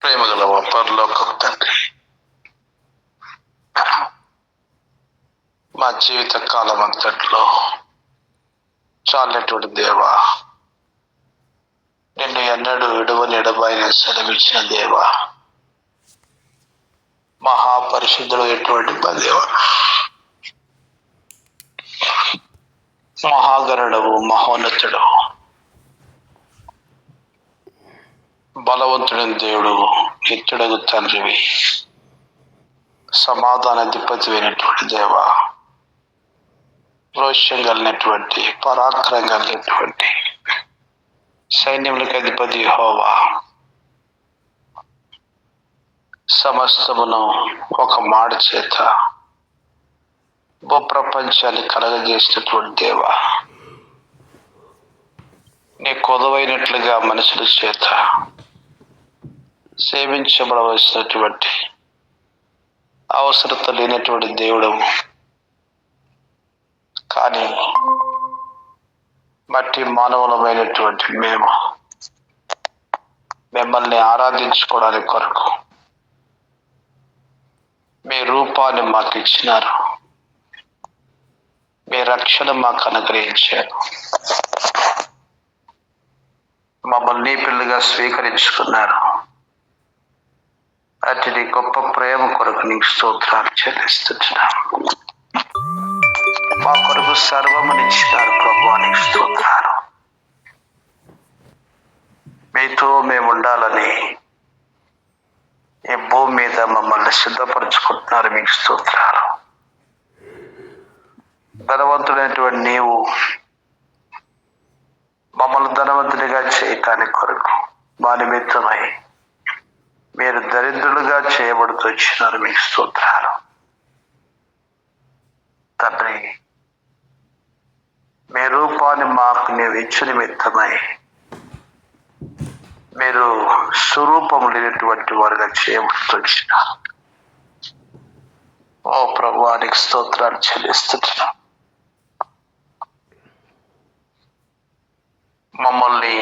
ప్రేమగల పరలోకపు తండ్రి, మా జీవిత కాలం అంతట్లో చాలినటువంటి దేవా, నిన్ను ఎన్నడూ విడువని ఎడబాయిన సెలవిచ్చిన దేవా, మహాపరిశుద్ధుడు ఎటువంటి దేవ, మహాగరుడవు, మహోన్నతుడు, బలవంతుడైన దేవుడు, నిత్యుడగు తండ్రివి, సమాధాన అధిపతివైనటువంటి దేవ, రోషం కలిగినటువంటి, పరాక్రమం కలిగినటువంటి, సైన్యములకు అధిపతి యెహోవా, సమస్తమును ఒక మాట చేత భూప్రపంచాన్ని కలగజేసినటువంటి దేవ, నీ కొదవైనట్లుగా మనుషుల చేత సేవించబడవలసినటువంటి అవసరత లేనటువంటి దేవుడము. కానీ మట్టి మానవులమైనటువంటి మేము మిమ్మల్ని ఆరాధించుకోవడానికి కొరకు మీ రూపాన్ని మాకు ఇచ్చినారు, మీ రక్షణ మాకు అనుగ్రహించారు, మమ్మల్ని నీ పిల్లగా స్వీకరించుకున్నారు. అటు నీ గొప్ప ప్రేమ కొరకు నీకు స్తోత్రాలు చెల్లిస్తున్నాను. మా కొరకు సర్వమునిచ్చినారు ప్రభువా, నీకు స్తోత్రాలు. మీతో మేము ఉండాలని ఈ భూమి మీద మమ్మల్ని సిద్ధపరచుకుంటున్నారు, మీకు స్తోత్రాలు. ధనవంతుడైనటువంటి నీవు మమ్మల్ని ధనవంతుడిగా చేయటానికి కొరకు మా నిమిత్తమై మీరు దరిద్రులుగా చేయబడుతూ వచ్చినారు, మీకు స్తోత్రాలు. తండ్రి, మీ రూపాన్ని మాకు నీవు ఇచ్చు నిమిత్తమై మీరు స్వరూపము లేనటువంటి వారుగా చేయబడుతూ వచ్చినారు. ఓ ప్రభువానికి స్తోత్రాలు చెల్లిస్తున్నాం. మమ్మల్ని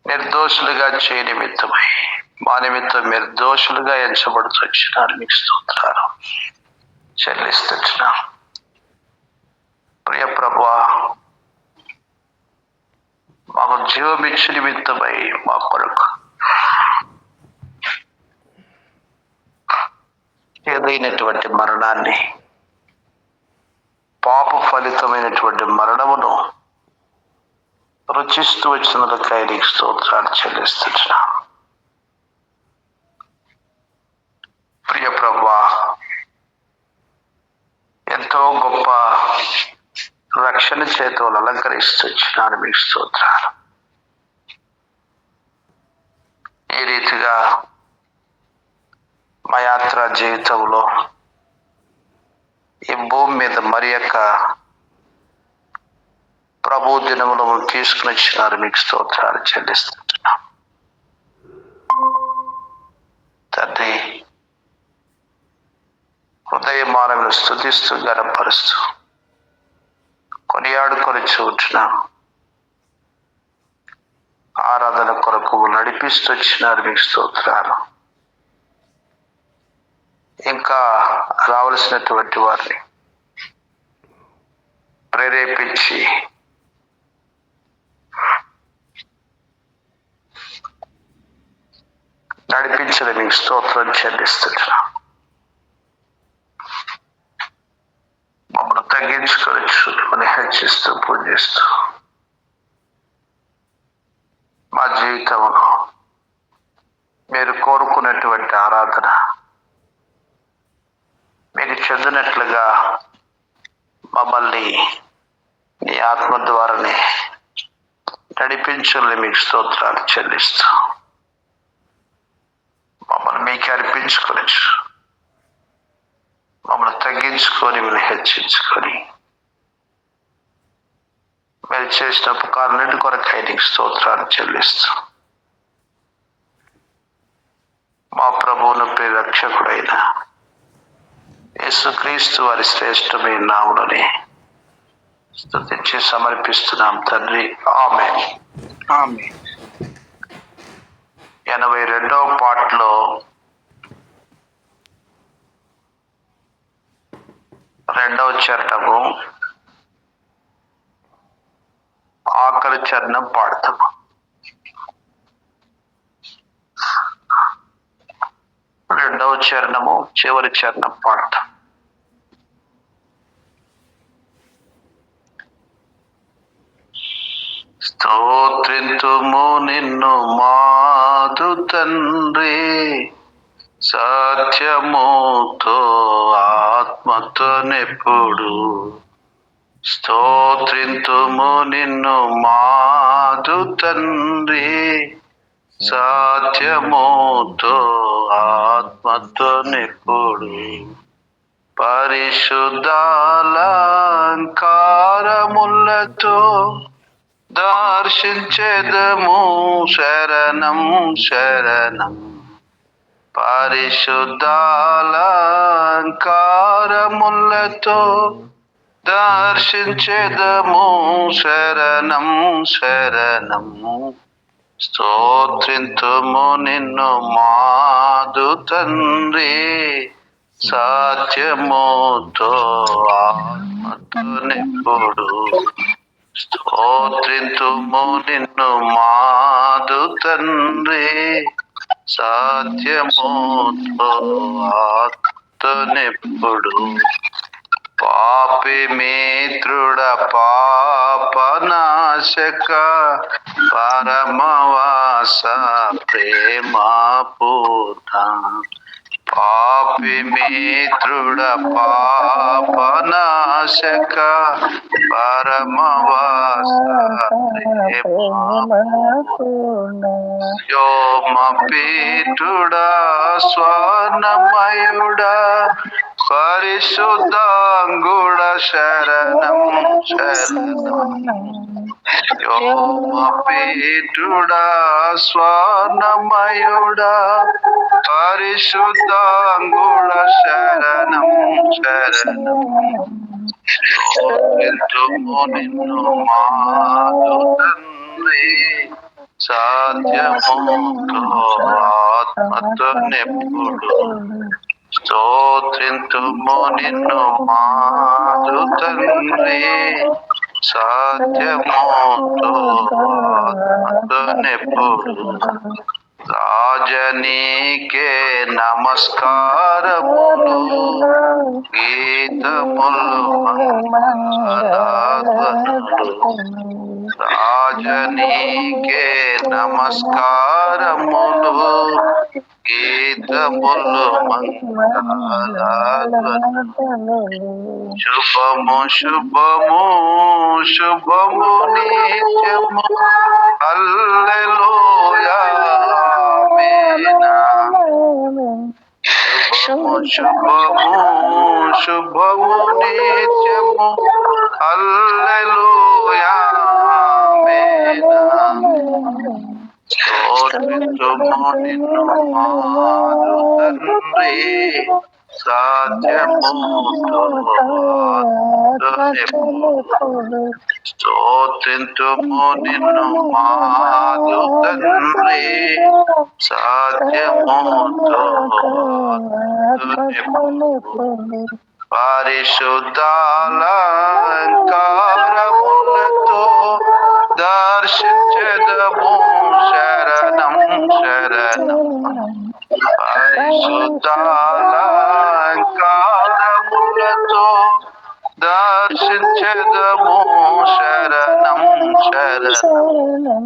నిర్దోషులుగా చేయ నిమిత్తమై మా నిమిత్తం నిర్దోషులుగా ఎంచబడుతూ వచ్చినారు, మీకు స్తోత్రాలు చెల్లిస్తున్నాం. ప్రియ ప్రభువా, మాకు జీవమిచ్చు నిమిత్తమై మా కొరకు ఏదైనటువంటి మరణాన్ని, పాప ఫలితమైనటువంటి మరణమును రుచిస్తూ వచ్చినందుకై నీకు స్తోత్రాలు చెల్లిస్తున్నా. ప్రియ ప్రభువా, ఎంతో గొప్ప రక్షణ చేతులు అలంకరిస్తూ వచ్చినారు, మీకు స్తోత్రాలు. ఈ రీతిగా మా యాత్ర జీవితంలో ఈ భూమి మీద మరి యొక్క ప్రభు దినములు తీసుకుని వచ్చినారు, మీకు స్తోత్రాలు చెల్లిస్తున్నాం. తండ్రి, హృదయమానమును స్తుతిస్తూ గణపరుస్తూ కొనియాడుకొని చూచున్నాం. ఆరాధన కొరకు నడిపిస్తూ వచ్చినారు, మీకు స్తోత్రాలు. ఇంకా రావలసినటువంటి వారిని ప్రేరేపించి నడిపించడం మీకు స్తోత్రం చెల్లిస్తున్నా. మమ్మల్ని తగ్గించుకొని హెచ్చిస్తూ పూజిస్తూ మా జీవితంలో మీరు కోరుకున్నటువంటి ఆరాధన మీకు చెందినట్లుగా మమ్మల్ని నీ ఆత్మ ద్వారానే నడిపించాలని మీకు స్తోత్రాలు చెల్లిస్తూ మమ్మల్ని మీకు అర్పించుకోవచ్చు. మమ్మల్ని తగ్గించుకొని మీరు హెచ్చించుకొని మీరు చేసిన ఉపకారాలన్నిటి కొరకై నీకు స్తోత్రాలు చెల్లిస్తూ మా ప్రభువును ప్రియరక్షకుడైన యేసుక్రీస్తు వారి శ్రేష్టమైన నామములోనే స్తుతించి సమర్పిస్తున్నాం తండ్రి. ఆమేన్. ఆమేన్. 82వ పాటలో రెండవ చరణము ఆఖరి చరణం పాడతాము. రెండవ చరణము చివరి చరణం పాడతాం. స్తోత్రింతుము నిన్ను మాదు తండ్రి, సత్యముతో ఆత్మతో నెప్పుడు. స్తోత్రింతుము నిన్ను మాదు తండ్రి, సత్యముతో ఆత్మతో నెప్పుడు. పరిశుద్ధాలంకారములతో దర్శించెదము శరణం శరణం. పరిశుద్ధాలంకారములతో దర్శించెదము శరణం శరణం. స్తోత్రింతుము నిన్ను మాదు తండ్రి, సత్యముతో ఆత్మతో నెప్పుడు. స్తోత్రింతుము నిన్ను మాదు తండ్రి, సత్యముతో ఆత్మతో నెప్పుడు. పాపి మిత్రుడ పాపనాశక పరమవాస ప్రేమ పూర్ణ. పాపి మిత్రుడ పాపనాశక పరమవాస ప్రేమ పూర్ణ. వ్యోమపీఠుడా స్వర్ణమయుడా పరిశుద్ధాంగుడ శరణం శరణం. వ్యోమపీఠుడా స్వర్ణమయుడా పరిశుద్ధాంగుడ శరణం శరణం. స్తోత్రింతుము నిన్ను మాదు తండ్రి, సత్యముతో ఆత్మతో నెప్పుడు. స్తోత్రింతుము నిన్ను మాదు తండ్రి, సత్యముతో ఆత్మతో నెప్పుడు. రాజనీకే నమస్కారములు, గీతములు మంగళాధ్వనులు. రాజనీకే నమస్కారములు, గీతములు మంగళాధ్వనులు. శుభము శుభము శుభము నిత్యము హల్లెలూయా ఆమేన్. శుభము శుభము శుభము నిత్యము హల్లెలూయా ఆమేన్. స్తోత్రింతుము నిన్ను మాదు తండ్రి, సత్యముతో ఆత్మతో నెప్పుడు. స్తోత్రింతుము నిన్ను మాదు తండ్రి, సత్యముతో ఆత్మతో నెప్పుడు. పరిశుద్ధాలంకారములతో దర్శించెదము శరణం శరణం. పరిశుద్ధాలంకారములతో దర్శించెదము శరణం శరణం.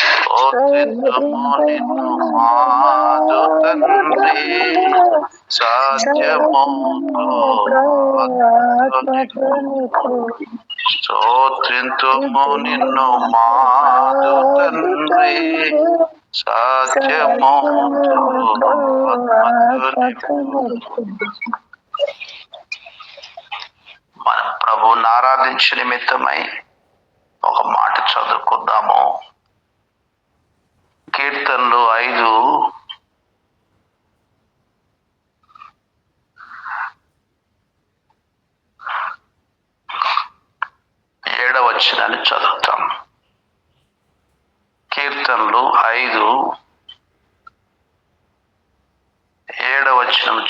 స్తోత్రింతుము నిన్ను మాదు తండ్రి, సత్యముతో ఆత్మతో నెప్పుడు. స్తోత్రింతుము నిన్ను మాదు తండ్రి, సత్యముతో ఆత్మతో నెప్పుడు. మన ప్రభువుని ఆరాధించే నిమిత్తమై ఒక మాట చదువుకుందాము. కీర్తనలు 5:7 వచనాన్ని చదువుతాం. కీర్తనలు 5:7.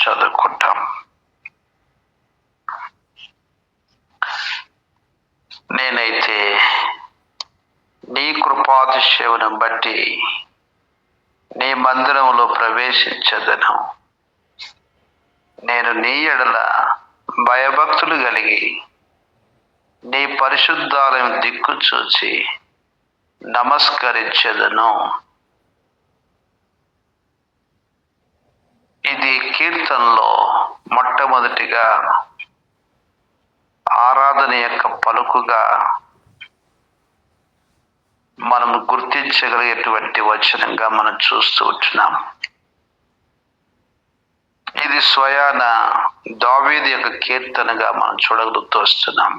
చదువుకుంటాం. నేనైతే నీ కృపాతిశయమును బట్టి నీ మందిరంలో ప్రవేశించదను. నేను నీ ఎడల భయభక్తులు కలిగి నీ పరిశుద్ధాలయం దిక్కు చూచి నమస్కరించదను. ఇది కీర్తనలో మొట్టమొదటిగా ఆరాధన యొక్క పలుకుగా మనం గుర్తించగలిగేటువంటి వచనంగా మనం చూస్తూ ఉంటున్నాం. ఇది స్వయాన దావీదు యొక్క కీర్తనగా మనం చూడగలుగుతూ వస్తున్నాం.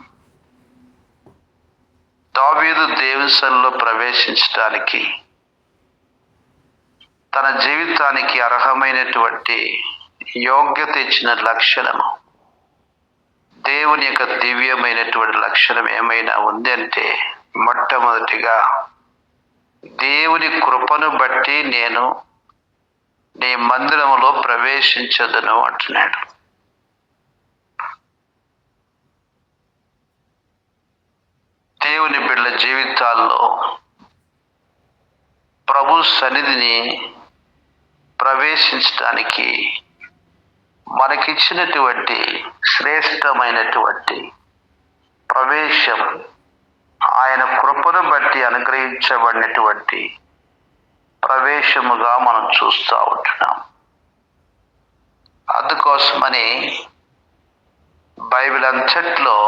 దావీదు దేవుని సన్నిధిలో ప్రవేశించడానికి తన జీవితానికి అర్హమైనటువంటి యోగ్యత ఇచ్చిన లక్షణము, దేవుని యొక్క దివ్యమైనటువంటి లక్షణం ఏమైనా ఉంది అంటే మొట్టమొదటిగా దేవుని కృపను బట్టి నేను నీ మందిరములో ప్రవేశించదను అంటున్నాడు. దేవుని బిడ్డల జీవితాల్లో ప్రభు సన్నిధిని ప్రవేశించడానికి మనకిచ్చినటువంటి శ్రేష్టమైనటువంటి ప్రవేశం ఆయన కృపను బట్టి అనుగ్రహించబడినటువంటి ప్రవేశముగా మనం చూస్తూ ఉంటున్నాం. అందుకోసమని బైబిల్ అంతట్లో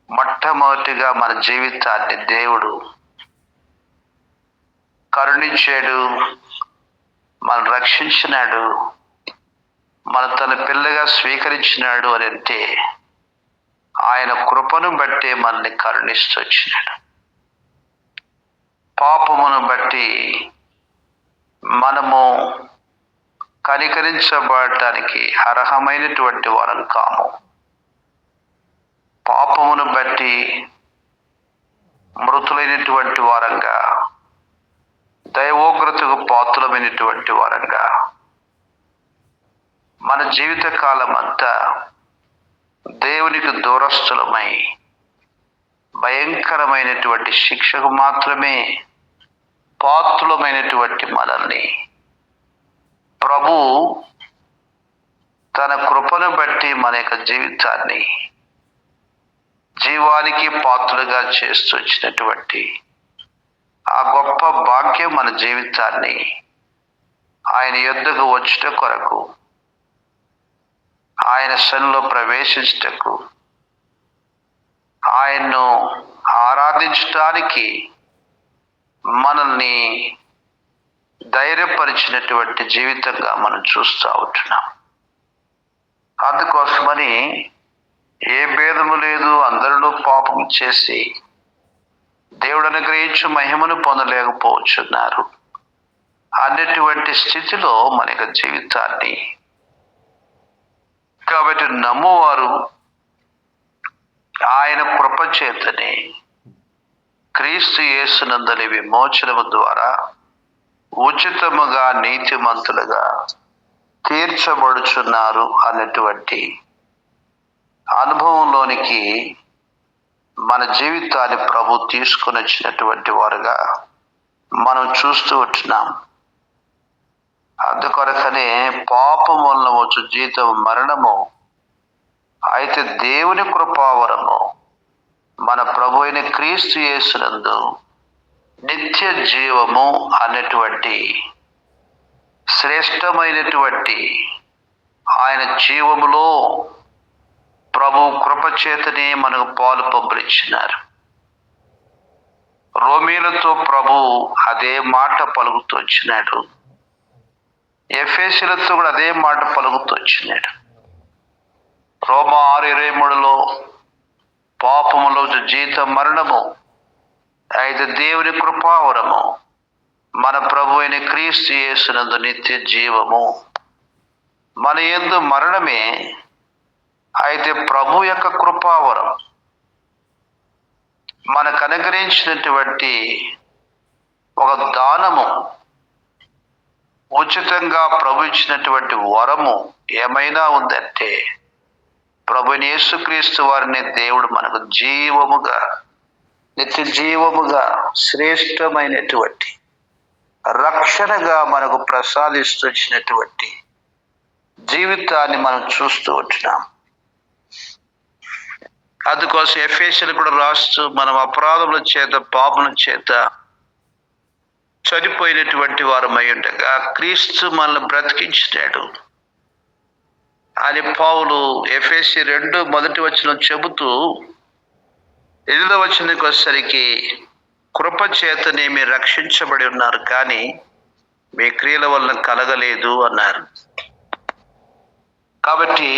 మొట్టమొదటిగా మన జీవితాన్ని దేవుడు కరుణించాడు, మనం రక్షించినాడు, మన తన పిల్లగా స్వీకరించినాడు అని అంటే ఆయన కృపను బట్టే మనల్ని కరుణిస్తూ వచ్చినాడు. పాపమును బట్టి మనము కనికరించబడటానికి అర్హమైనటువంటి వారం కాము. పాపమును బట్టి మృతులైనటువంటి వారంగా, దైవోగ్రతకు పాత్రమైనటువంటి వారంగా మన జీవిత కాలం అంతా దేవునికి దూరస్థులమై భయంకరమైనటువంటి శిక్షకు మాత్రమే పాత్రులమైనటువంటి మనల్ని ప్రభు తన కృపను బట్టి మన యొక్క జీవితాన్ని జీవానికి పాత్రలుగా చేస్తూ వచ్చినటువంటి ఆ గొప్ప భాగ్యం మన జీవితాన్ని ఆయన యొద్దకు వచ్చుట కొరకు, ఆయన సన్నిధిలో ప్రవేశించుటకు, ఆయన్ను ఆరాధించడానికి మనల్ని ధైర్యపరిచినటువంటి జీవితంగా మనం చూస్తూ ఉంటున్నాం. అందుకోసమని ఏ భేదము లేదు, అందరూ పాపం చేసి దేవుడు అనుగ్రహించు మహిమను పొందలేకపోతున్నారు అన్నటువంటి స్థితిలో మన యొక్క జీవితాన్ని, కాబట్టి నమ్మువారు ఆయన కృప చేతనే క్రీస్తు యేసునందలి విమోచనము ద్వారా ఉచితముగా నీతిమంతులుగా తీర్చబడుచున్నారు అన్నటువంటి అనుభవంలోనికి మన జీవితాన్ని ప్రభు తీసుకుని వచ్చినటువంటి వారుగా మనం చూస్తూ ఉంటున్నాం. అందుకొరకనే పాపం వలన వచ్చు జీతం మరణము, అయితే దేవుని కృపావరము మన ప్రభు అయిన క్రీస్తు యేసునందు నిత్య జీవము అన్నటువంటి శ్రేష్టమైనటువంటి ఆయన జీవములో ప్రభు కృప చేతనే మనకు పాలు పంపులిచ్చినారు. రోమీలతో ప్రభు అదే మాట పలుకుతూ వచ్చినాడు, ఎఫెసీయులతో కూడా అదే మాట పలుకుతూ వచ్చినాడు. రోమా 6:23లో పాపములో జీతం మరణము, అయితే దేవుని కృపావరము మన ప్రభు అయిన క్రీస్తు యేసునందు నిత్య జీవము. మన యందు మరణమే, అయితే ప్రభు యొక్క కృపావరం మనకు అనుగ్రహించినటువంటి ఒక దానము. ఉచితంగా ప్రభు ఇచ్చినటువంటి వరము ఏమైనా ఉందంటే ప్రభుని యేసుక్రీస్తు వారిని దేవుడు మనకు జీవముగా, నిత్య జీవముగా, శ్రేష్టమైనటువంటి రక్షణగా మనకు ప్రసాదిస్తూ వచ్చినటువంటి జీవితాన్ని మనం చూస్తూ ఉంటున్నాం. అందుకోసం ఎఫెసీయులు కూడా రాస్తూ, మనం అపరాధముల చేత, పాపముల చేత చనిపోయినటువంటి వారమై ఉండగా క్రీస్తు మనల్ని బ్రతికించినాడు అని పౌలు ఎఫెసీ 2:1 చెబుతూ 8 వచ్చేసరికి కృప చేతనే మీరు రక్షించబడి ఉన్నారు, కానీ మీ క్రియల వలన కలగలేదు అన్నారు. కాబట్టి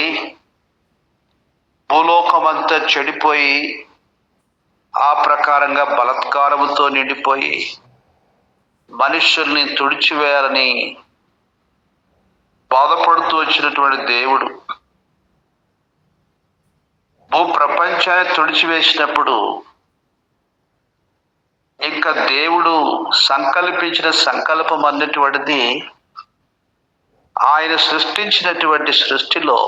భూలోకమంతా చెడిపోయి ఆ ప్రకారంగా బలత్కారముతో నిండిపోయి మనుషుల్ని తుడిచివేయాలని బాధపడుతూ వచ్చినటువంటి దేవుడు భూ ప్రపంచాన్ని తుడిచివేసినప్పుడు ఇంకా దేవుడు సంకల్పించిన సంకల్పం అన్నటువంటిది ఆయన సృష్టించినటువంటి సృష్టిలో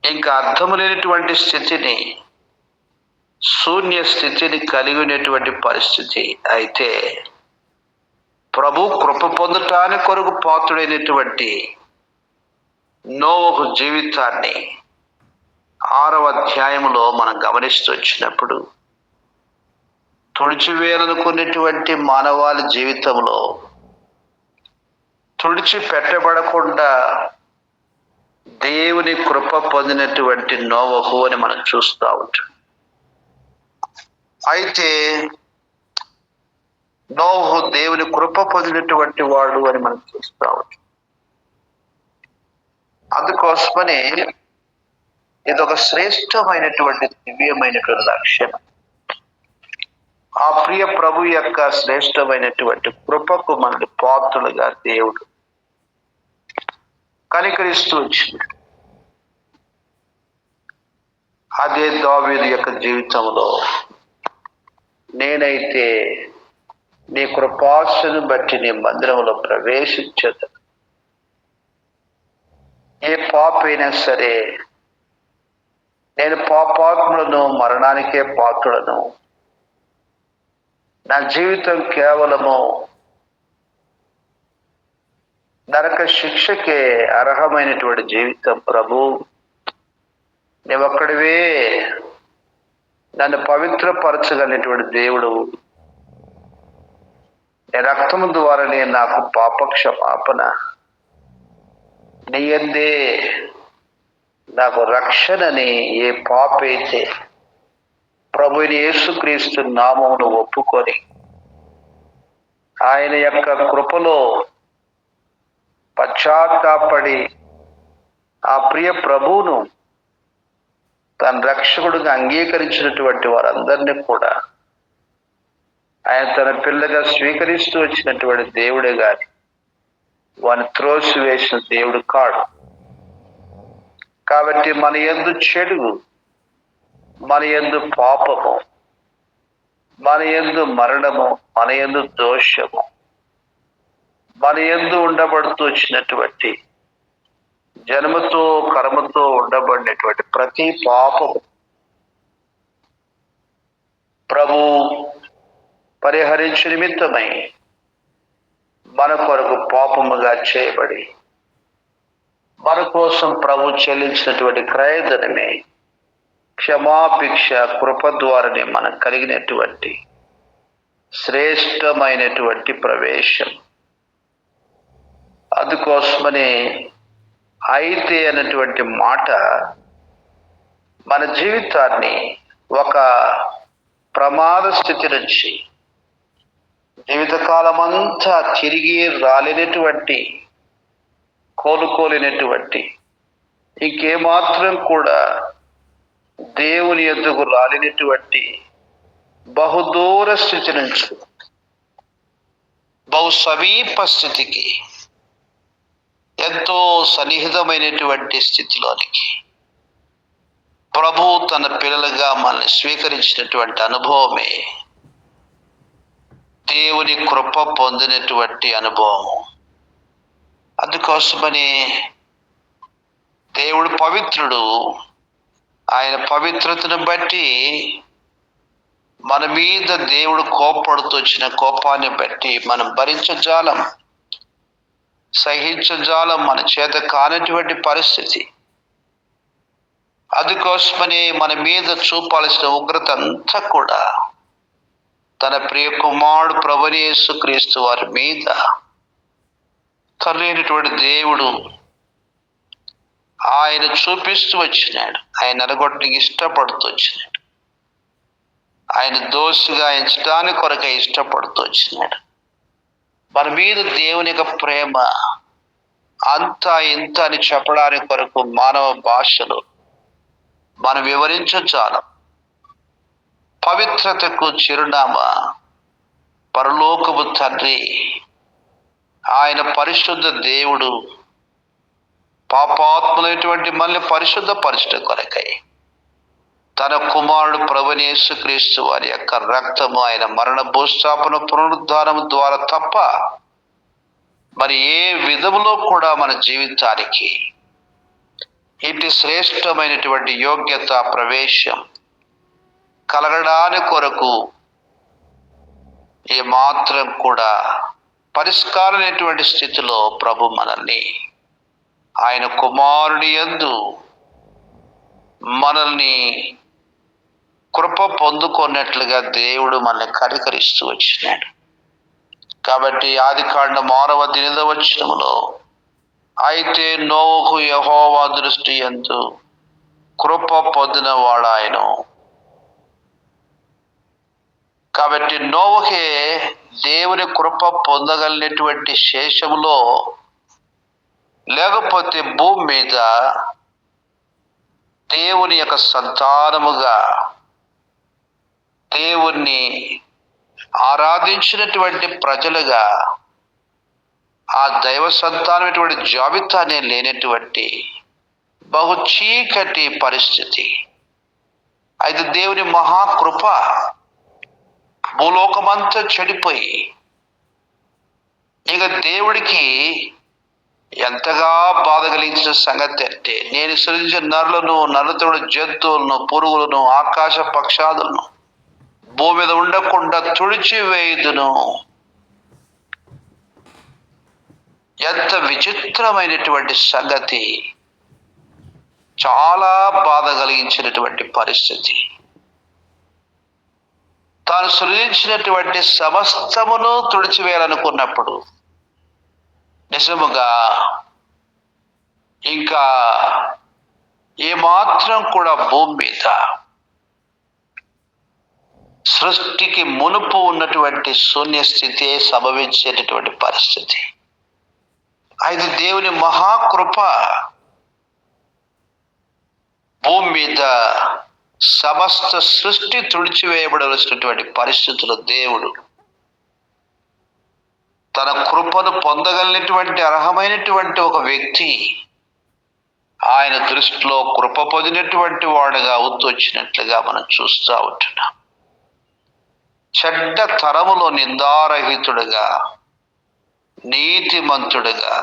ఇంకా అర్థము లేనటువంటి స్థితిని, శూన్య స్థితిని కలిగి ఉన్నటువంటి పరిస్థితి. అయితే ప్రభు కృప పొందటానికి కొరకు పాత్రుడైనటువంటి నోవహు జీవితాన్ని 6వ అధ్యాయంలో మనం గమనిస్తూ వచ్చినప్పుడు తుడిచివేయాలనుకున్నటువంటి మానవాళి జీవితంలో తుడిచిపెట్టబడకుండా దేవుని కృప పొందినటువంటి నోవహు అని మనం చూస్తూ ఉంటాం. అయితే నోవహు దేవుని కృప పొందినటువంటి వాడు అని మనం చూస్తూ ఉంటాం. అందుకోసమనే ఇదొక శ్రేష్టమైనటువంటి దివ్యమైనటువంటి లక్షణం. ఆ ప్రియ ప్రభు యొక్క శ్రేష్టమైనటువంటి కృపకు మనల్ని పాత్రులుగా దేవుడు కనికరిస్తూ వచ్చింది. అదే దావీదు యొక్క జీవితంలో, నేనైతే నీ కృపాసను బట్టి నీ మందిరంలో ప్రవేశించదు, ఏ పాపైనా సరే నేను పాపాత్ములను, మరణానికే పాత్రులను, నా జీవితం కేవలము నరక శిక్షకే అర్హమైనటువంటి జీవితం. ప్రభు, నీవొక్కడివే నన్ను పవిత్రపరచగలిగినటువంటి దేవుడు, నీ రక్తము ద్వారానే నాకు పాపక్షమాపణ, నీ యందే నాకు రక్షణని ఏ పాపైతే ప్రభుని యేసుక్రీస్తు నామమును ఒప్పుకొని ఆయన యొక్క కృపలో పశ్చాత్తాపడి ఆ ప్రియ ప్రభువును తన రక్షకుడిగా అంగీకరించినటువంటి వారందరినీ కూడా ఆయన తన పిల్లగా స్వీకరిస్తూ వచ్చినటువంటి దేవుడే గాని వాని త్రోసివేసిన దేవుడు కాడు. కాబట్టి మన యందు చెడు, మన యందు పాపము, మన యందు మరణము, మన యందు దోషము, మన యందు ఉండబడుతూ వచ్చినటువంటి జన్మతో కర్మతో ఉండబడినటువంటి ప్రతి పాపము ప్రభు పరిహరించు నిమిత్తమై మన కొరకు పాపముగా చేయబడి మన కోసం ప్రభు చెల్లించినటువంటి క్రయధనమే క్షమాభిక్ష కృప ద్వారానే మనకు కలిగినటువంటి శ్రేష్టమైనటువంటి ప్రవేశం. అందుకోసమనే అయితే అన్నటువంటి మాట మన జీవితాన్ని ఒక ప్రమాద స్థితి నుంచి జీవితకాలం అంతా తిరిగి రాలేనటువంటి, కోలుకోలేనటువంటి, ఇంకేమాత్రం కూడా దేవుని యొద్దకు రాలేనటువంటి బహుదూర స్థితి నుంచి బహు సమీప స్థితికి, ఎంతో సన్నిహితమైనటువంటి స్థితిలోనికి ప్రభు తన పిల్లలుగా మనల్ని స్వీకరించినటువంటి అనుభవమే దేవుని కృప పొందినటువంటి అనుభవం. అందుకోసమని దేవుడు పవిత్రుడు. ఆయన పవిత్రతను బట్టి మన మీద దేవుడు కోపడుతూ వచ్చిన కోపాన్ని బట్టి మనం భరించజాలం, సహించజాలం, మన చేత కానటువంటి పరిస్థితి. అందుకోసమని మన మీద చూపాల్సిన ఉగ్రత అంతా కూడా తన ప్రియ కుమారుడు ప్రభువైన యేసుక్రీస్తు వారి మీద తండ్రి దేవుడు ఆయన చూపిస్తూ వచ్చినాడు. ఆయన నరగొట్టడానికి ఇష్టపడుతూ వచ్చినాడు. ఆయన దోషిగా ఎంచడానికి కొరకై ఇష్టపడుతూ వచ్చినాడు. మన మీద దేవుని యొక్క ప్రేమ అంత ఇంత అని చెప్పడానికి కొరకు మానవ భాషలో మనం వివరించజాలం. పవిత్రతకు చిరునామా పరలోకపు తండ్రి. ఆయన పరిశుద్ధ దేవుడు. పాపాత్ములైనటువంటి మనల్ని పరిశుద్ధ పరిశుద్ధ కొరకై తన కుమారుడు ప్రభువైన యేసుక్రీస్తు వారి యొక్క రక్తము, ఆయన మరణ భూస్థాపన పునరుద్ధానము ద్వారా తప్ప మరి ఏ విధములో కూడా మన జీవితానికి ఇటు శ్రేష్టమైనటువంటి యోగ్యత ప్రవేశం కలగడానికి కొరకు ఏ మాత్రం కూడా పరిష్కారమైనటువంటి స్థితిలో ప్రభు మనల్ని ఆయన కుమారుని యందు మనల్ని కృప పొందుకున్నట్లుగా దేవుడు మనల్ని కనికరిస్తూ వచ్చినాడు. కాబట్టి ఆదికాండం 6:8 అయితే నోవహు యెహోవా దృష్టి యందు కృప పొందిన వాడాయను. కాబట్టి నోవహే దేవుని కృప పొందగలిగినటువంటి శేషములో, లేకపోతే భూమి మీద దేవుని యొక్క సంతానముగా దేవుణ్ణి ఆరాధించినటువంటి ప్రజలుగా ఆ దైవ సంతానమైనటువంటి జాబితానే లేనటువంటి బహు చీకటి పరిస్థితి. అయితే దేవుని మహాకృప భూలోకమంతా చెడిపోయి ఇక దేవుడికి ఎంతగా బాధ కలిగించిన సంగతి అంటే, నేను సృజించిన నరులను, నరులతోడు జంతువులను, పురుగులను, ఆకాశ పక్షాదులను భూమి మీద ఉండకుండా తుడిచివేయుదును. ఎంత విచిత్రమైనటువంటి సంగతి. చాలా బాధ కలిగించినటువంటి పరిస్థితి. తాను సృజించినటువంటి సమస్తమును తుడిచివేయాలనుకున్నప్పుడు నిజముగా ఇంకా ఏమాత్రం కూడా భూమి మీద సృష్టికి మునుపు ఉన్నటువంటి శూన్యస్థితి సంభవించేటటువంటి పరిస్థితి. అయితే దేవుని మహాకృప భూమి మీద సమస్త సృష్టి తుడిచివేయబడవలసినటువంటి పరిస్థితుల్లో దేవుడు తన కృపను పొందగలిగినటువంటి అర్హమైనటువంటి ఒక వ్యక్తి ఆయన దృష్టిలో కృప పొందినటువంటి వాడుగా వచ్చినట్లుగా మనం చూస్తూ ఉంటున్నాం. చెడ్డ తరములో నిందారహితుడుగా, నీతిమంతుడుగా,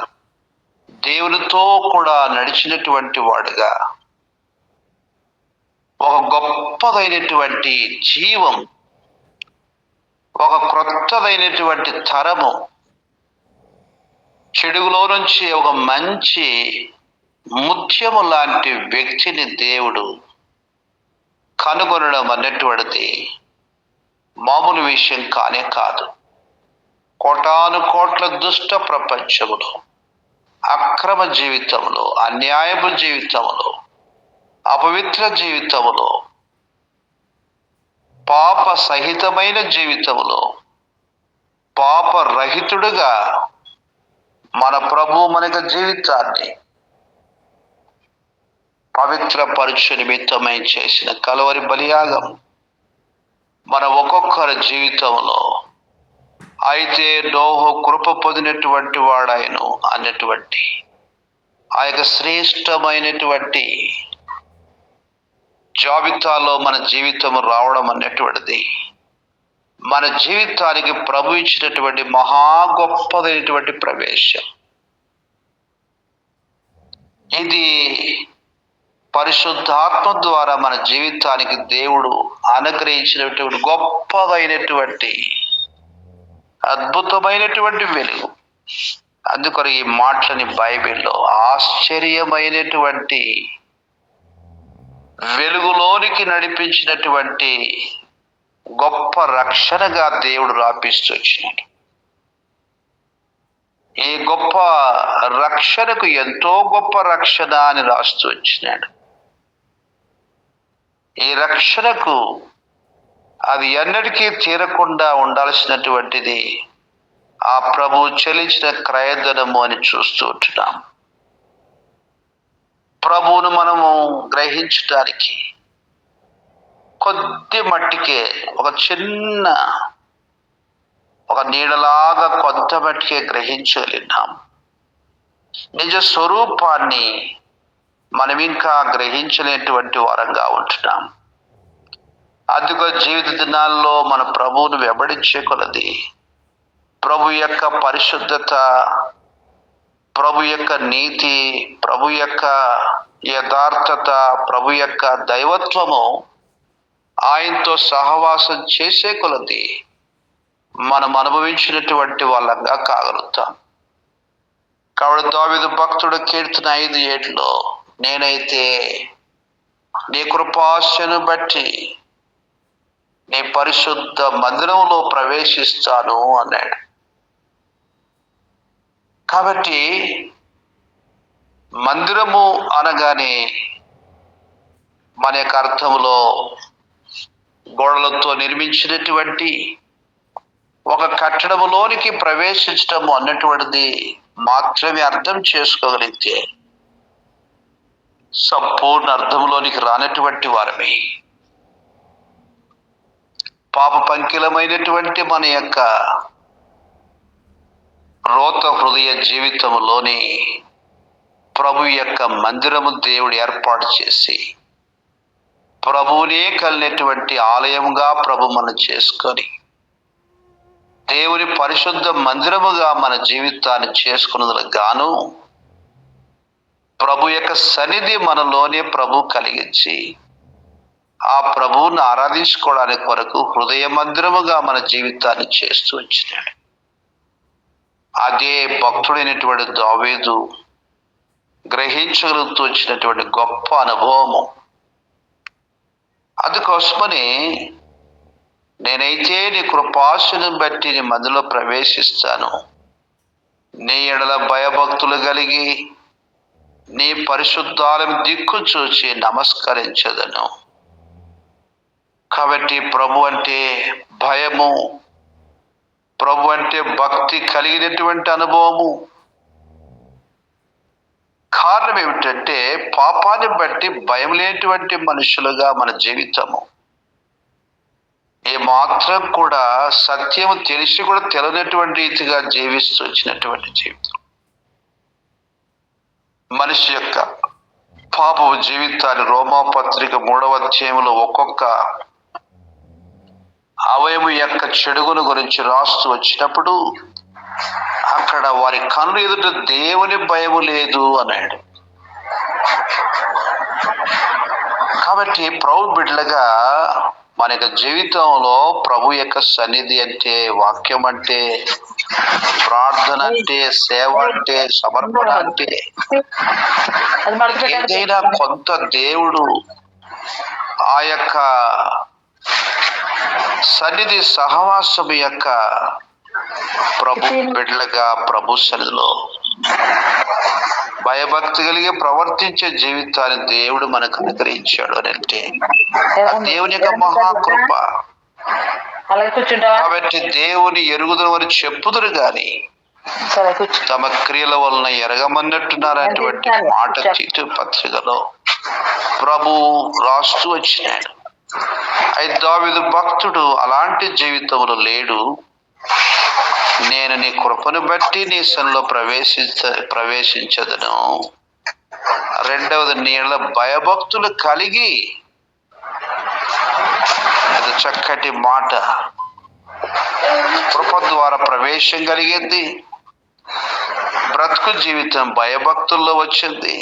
దేవునితో కూడా నడిచినటువంటి వాడుగా, ఒక గొప్పదైనటువంటి జీవం, ఒక క్రొత్తదైనటువంటి తరము, చెడుగులో నుంచి ఒక మంచి ముత్యము లాంటి వ్యక్తిని దేవుడు కనుగొనడం అనేటువంటిది మామూలు విషయం కానే కాదు. కోటాను కోట్ల దుష్ట ప్రపంచములో, అక్రమ జీవితంలో, అన్యాయపు జీవితంలో, అపవిత్ర జీవితంలో, పాప సహితమైన జీవితంలో పాప రహితుడుగా మన ప్రభు మనకు జీవితాన్ని పవిత్రపరచు నిమిత్తమై చేసిన కలువరి బలియాగం మన ఒక్కొక్కరి జీవితంలో అయితే నోహు కృప పొందినటువంటి వాడాయను అన్నటువంటి ఆ యొక్క శ్రేష్టమైనటువంటి జాబితాలో మన జీవితం రావడం అనేటువంటిది మన జీవితానికి ప్రభు ఇచ్చినటువంటి మహా గొప్పదైనటువంటి ప్రవేశం. ఇది పరిశుద్ధాత్మ ద్వారా మన జీవితానికి దేవుడు అనుగ్రహించినటువంటి గొప్పదైనటువంటి అద్భుతమైనటువంటి వెలుగు. అందుకని ఈ మాటలని బైబిల్లో ఆశ్చర్యమైనటువంటి వెలుగులోనికి నడిపించినటువంటి గొప్ప రక్షణగా దేవుడు రాపిస్తూ వచ్చినాడు. ఈ గొప్ప రక్షణకు ఎంతో గొప్ప రక్షణ అని రాస్తూ వచ్చినాడు. ఈ రక్షణకు అది ఎన్నటికీ తీరకుండా ఉండాల్సినటువంటిది ఆ ప్రభు చెల్లించిన క్రయధనము అని చూస్తూ ఉంటున్నాం. ప్రభువును మనము గ్రహించడానికి కొద్ది మట్టికే ఒక నీడలాగా కొంత మట్టికే గ్రహించగలిగినాం. నిజ స్వరూపాన్ని మనం ఇంకా గ్రహించలేనటువంటి వారంగా ఉంటున్నాం. అందుకో జీవిత దినాల్లో మన ప్రభువును వెంబడించే కొలది ప్రభు యొక్క పరిశుద్ధత, ప్రభు యొక్క నీతి, ప్రభు యొక్క యథార్థత, ప్రభు యొక్క దైవత్వము ఆయనతో సహవాసం చేసే కొలది మనం అనుభవించినటువంటి వాళ్ళంగా కాగలుగుతాం. కాబట్టి దావీదు భక్తుడు కీర్తన 5:7 నేనైతే నీ కృపాశను బట్టి నీ పరిశుద్ధ మందిరంలో ప్రవేశిస్తాను అన్నాడు. కాబట్టి మందిరము అనగానే మన యొక్క అర్థంలో గోడలతో నిర్మించినటువంటి ఒక కట్టడములోనికి ప్రవేశించటము అన్నటువంటిది మాత్రమే అర్థం చేసుకోగలిగితే సంపూర్ణ అర్థంలోనికి రానటువంటి వారమే. పాప పంకిలమైనటువంటి మన యొక్క రోత హృదయ జీవితంలోని ప్రభు యొక్క మందిరము దేవుడు ఏర్పాటు చేసి ప్రభువునే కలిగినటువంటి ఆలయముగా ప్రభు మనం చేసుకొని దేవుని పరిశుద్ధ మందిరముగా మన జీవితాన్ని చేసుకున్నందుకు గాను ప్రభు యొక్క సన్నిధి మనలోనే ప్రభు కలిగించి ఆ ప్రభువును ఆరాధించుకోవడానికి కొరకు హృదయ మందిరముగా మన జీవితాన్ని చేస్తూ వచ్చినాడు. అదే భక్తుడైనటువంటి దావీదు గ్రహించగలుగుతూ వచ్చినటువంటి గొప్ప అనుభవము. అందుకోసమని నేనైతే నీ కృపాశను బట్టి నీ మందిలో ప్రవేశిస్తాను, నీ ఎడల భయభక్తులు కలిగి నీ పరిశుద్ధాలయం దిక్కు చూచి నమస్కరించదను. కాబట్టి ప్రభు అంటే భయము, ప్రభు అంటే భక్తి కలిగినటువంటి అనుభవము. కారణం ఏమిటంటే పాపాన్ని బట్టి భయం లేనటువంటి మనుషులుగా మన జీవితము. ఏ మాత్రం కూడా సత్యము తెలిసి కూడా తెలియనటువంటి రీతిగా జీవిస్తూ వచ్చినటువంటి జీవితం. మనిషి యొక్క పాపపు జీవితాన్ని రోమాపత్రిక 3వ అధ్యాయంలో ఒక్కొక్క అవయము యొక్క చెడుగును గురించి రాస్తూ వచ్చినప్పుడు అక్కడ వారి కన్ను ఎదుట దేవుని భయము లేదు అన్నాడు. కాబట్టి ప్రభు బిడ్డలుగా మన యొక్క జీవితంలో ప్రభు యొక్క సన్నిధి అంటే, వాక్యం అంటే, ప్రార్థన అంటే, సేవ అంటే, సమర్పణ అంటే ఏదైనా కొంత దేవుడు ఆ యొక్క సన్నిధి సహవాసం యొక్క ప్రభు బిడ్డలుగా ప్రభు సన్నిధిలో భయభక్తి కలిగి ప్రవర్తించే జీవితాన్ని దేవుడు మనకు అనుగ్రహించాడు అని అంటే దేవుని యొక్క మహాకృప. కాబట్టి దేవుని ఎరుగుదల వారు చెప్పుదురు గాని తమ క్రియల వలన ఎరగమన్నట్టున్నారనేటువంటి మాట తీతు పత్రికలో ప్రభు రాస్తూ వచ్చినాడు. అయితే దావీదు భక్తుడు అలాంటి జీవితంలో లేడు. నేను నీ కృపను బట్టి నీ సన్నిధిలో ప్రవేశించదను. రెండవది నీళ్ళ భయభక్తులు కలిగి, అది చక్కటి మాట. కృప ద్వారా ప్రవేశం కలిగింది. బ్రతుకు జీవితం భయభక్తుల్లో వచ్చింది.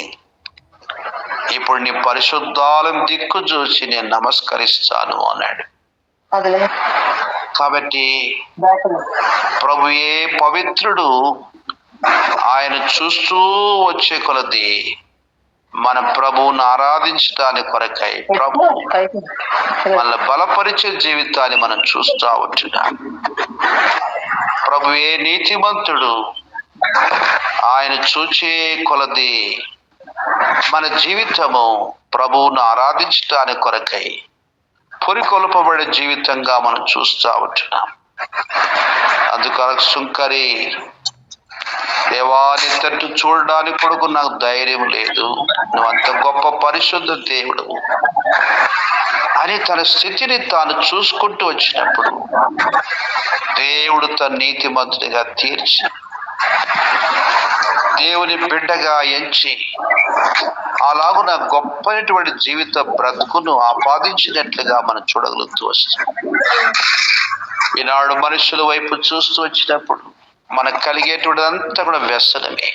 ఇప్పుడు నీ పరిశుద్ధాలను దిక్కు చూసి నేను నమస్కరిస్తాను అన్నాడు. కాబట్టి ప్రభుయే పవిత్రుడు. ఆయన చూస్తూ వచ్చే కొలది మన ప్రభువును ఆరాధించడానికి కొరకై ప్రభు మన బలపరిచే జీవితాన్ని మనం చూస్తూ ఉంటున్నాం. ప్రభువే నీతిమంతుడు. ఆయన చూచే కొలది మన జీవితము ప్రభువును ఆరాధించడానికి కొరకై పురికొల్పబడే జీవితంగా మనం చూస్తూ ఉంటున్నాం. అందుకొరకు సుంకరి, దేవాని తట్టు చూడడానికి కొడుకు నాకు ధైర్యం లేదు, నువ్వు అంత గొప్ప పరిశుద్ధ దేవుడు అని తన స్థితిని తాను చూసుకుంటూ వచ్చినప్పుడు దేవుడు తన నీతిమంతుడిగా తీర్చి దేవుని బిడ్డగా ఎంచి అలాగున గొప్పైనటువంటి జీవిత బ్రతుకును ఆపాదించినట్లుగా మనం చూడగలుగుతూ వస్తాం. ఈనాడు మనుషుల వైపు చూస్తూ వచ్చినప్పుడు మనకు కలిగేటువంటి అంతా కూడా వ్యసనమే.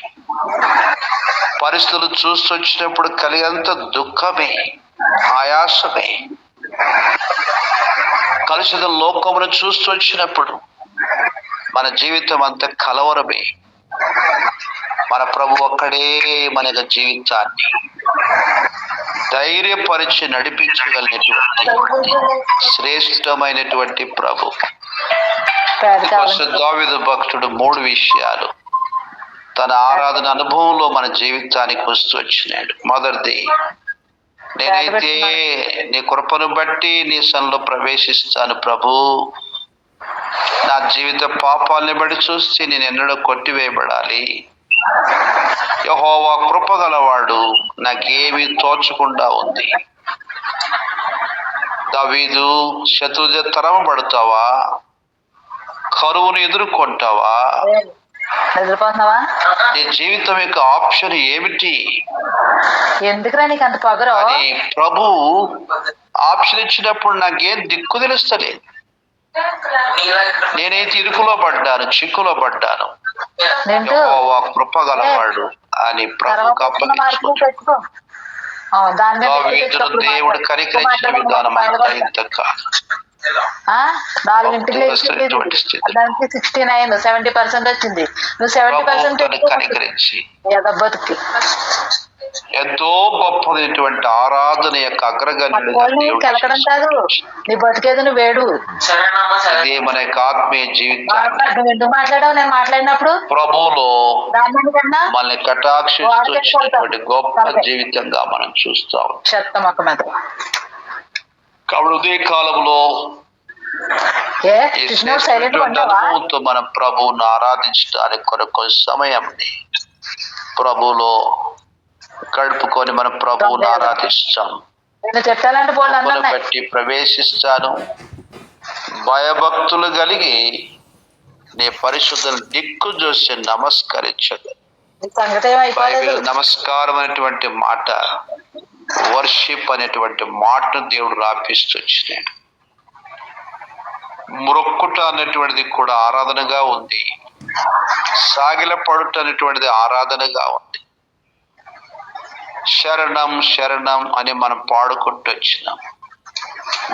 పరిస్థితులు చూస్తూ వచ్చినప్పుడు కలిగేంత దుఃఖమే, ఆయాసమే. కలుషిత లోకమును చూస్తూ వచ్చినప్పుడు మన జీవితం అంత కలవరమే. మన ప్రభు ఒక్కడే మన జీవితాన్ని ధైర్యపరిచి నడిపించగలిగినటువంటి శ్రేష్టమైనటువంటి ప్రభు. దావీదు భక్తుడు 3 విషయాలు తన ఆరాధన అనుభవంలో మన జీవితానికి వస్తూ వచ్చినాడు. మొదటిది, నేనైతే నీ కృపను బట్టి నీ సన్నిధిలో ప్రవేశిస్తాను ప్రభు. నా జీవిత పాపాలని బట్టి చూస్తే నేను ఎన్నడూ కొట్టివేయబడాలి. యెహోవా కృప గలవాడు, నాకేమీ తోచకుండా ఉంది. దావీదు, శత్రువుల తరమబడతావా? కరువును ఎదుర్కొంటావా? నీ జీవితం యొక్క ఆప్షన్ ఏమిటి? ఎందుకురా నీకు అంత పొగరు అని ప్రభు ఆప్షన్ ఇచ్చినప్పుడు నాకేం దిక్కు తెలుస్తలేదు. నేనైతే ఇరుకులో పడ్డాను, చిక్కులో పడ్డాను. యెహోవా కృప గలవాడు అని ప్రభువుకు అప్పగించుకో. దేవుడు కనికరించిన విధానం అంతా ఇంత కాదు. 4 దానికి 69 70% వచ్చింది. నువ్వు 70% కనికరించి బతుకి ఎంతో గొప్పదైనటువంటి ఆరాధన యొక్క అగ్రగణ్యుడు కలకడం కాదు, నీ బతికేది నువ్వు వేడు. ఇదే మన యొక్క ఆత్మీయ జీవితం. ఎందుకు మాట్లాడావు? నేను మాట్లాడినప్పుడు ప్రభువులో మనల్ని కటాక్షించేటువంటి గొప్ప జీవితంగా మనం చూస్తాం. చెత్త మొక్క మీద కాబట్టి ఉదయ కాలంలో అనుభవంతో మన ప్రభువును ఆరాధించడానికి కొరకు సమయం ప్రభువులో గడుపుకొని మన ప్రభువును ఆరాధిస్తాం. బట్టి ప్రవేశిస్తాను. భయభక్తులు కలిగి నీ పరిశుద్ధులు దిక్కు చూసి నమస్కరించదు. నమస్కారం అనేటువంటి మాట, వర్షిప్ అనేటువంటి మాటను దేవుడు రాపిస్తూ వచ్చినాడు. మొక్కుట అనేటువంటిది కూడా ఆరాధనగా ఉంది. సాగిల పడుట అనేటువంటిది ఆరాధనగా ఉంది. శరణం శరణం అని మనం పాడుకుంటూ వచ్చినాం.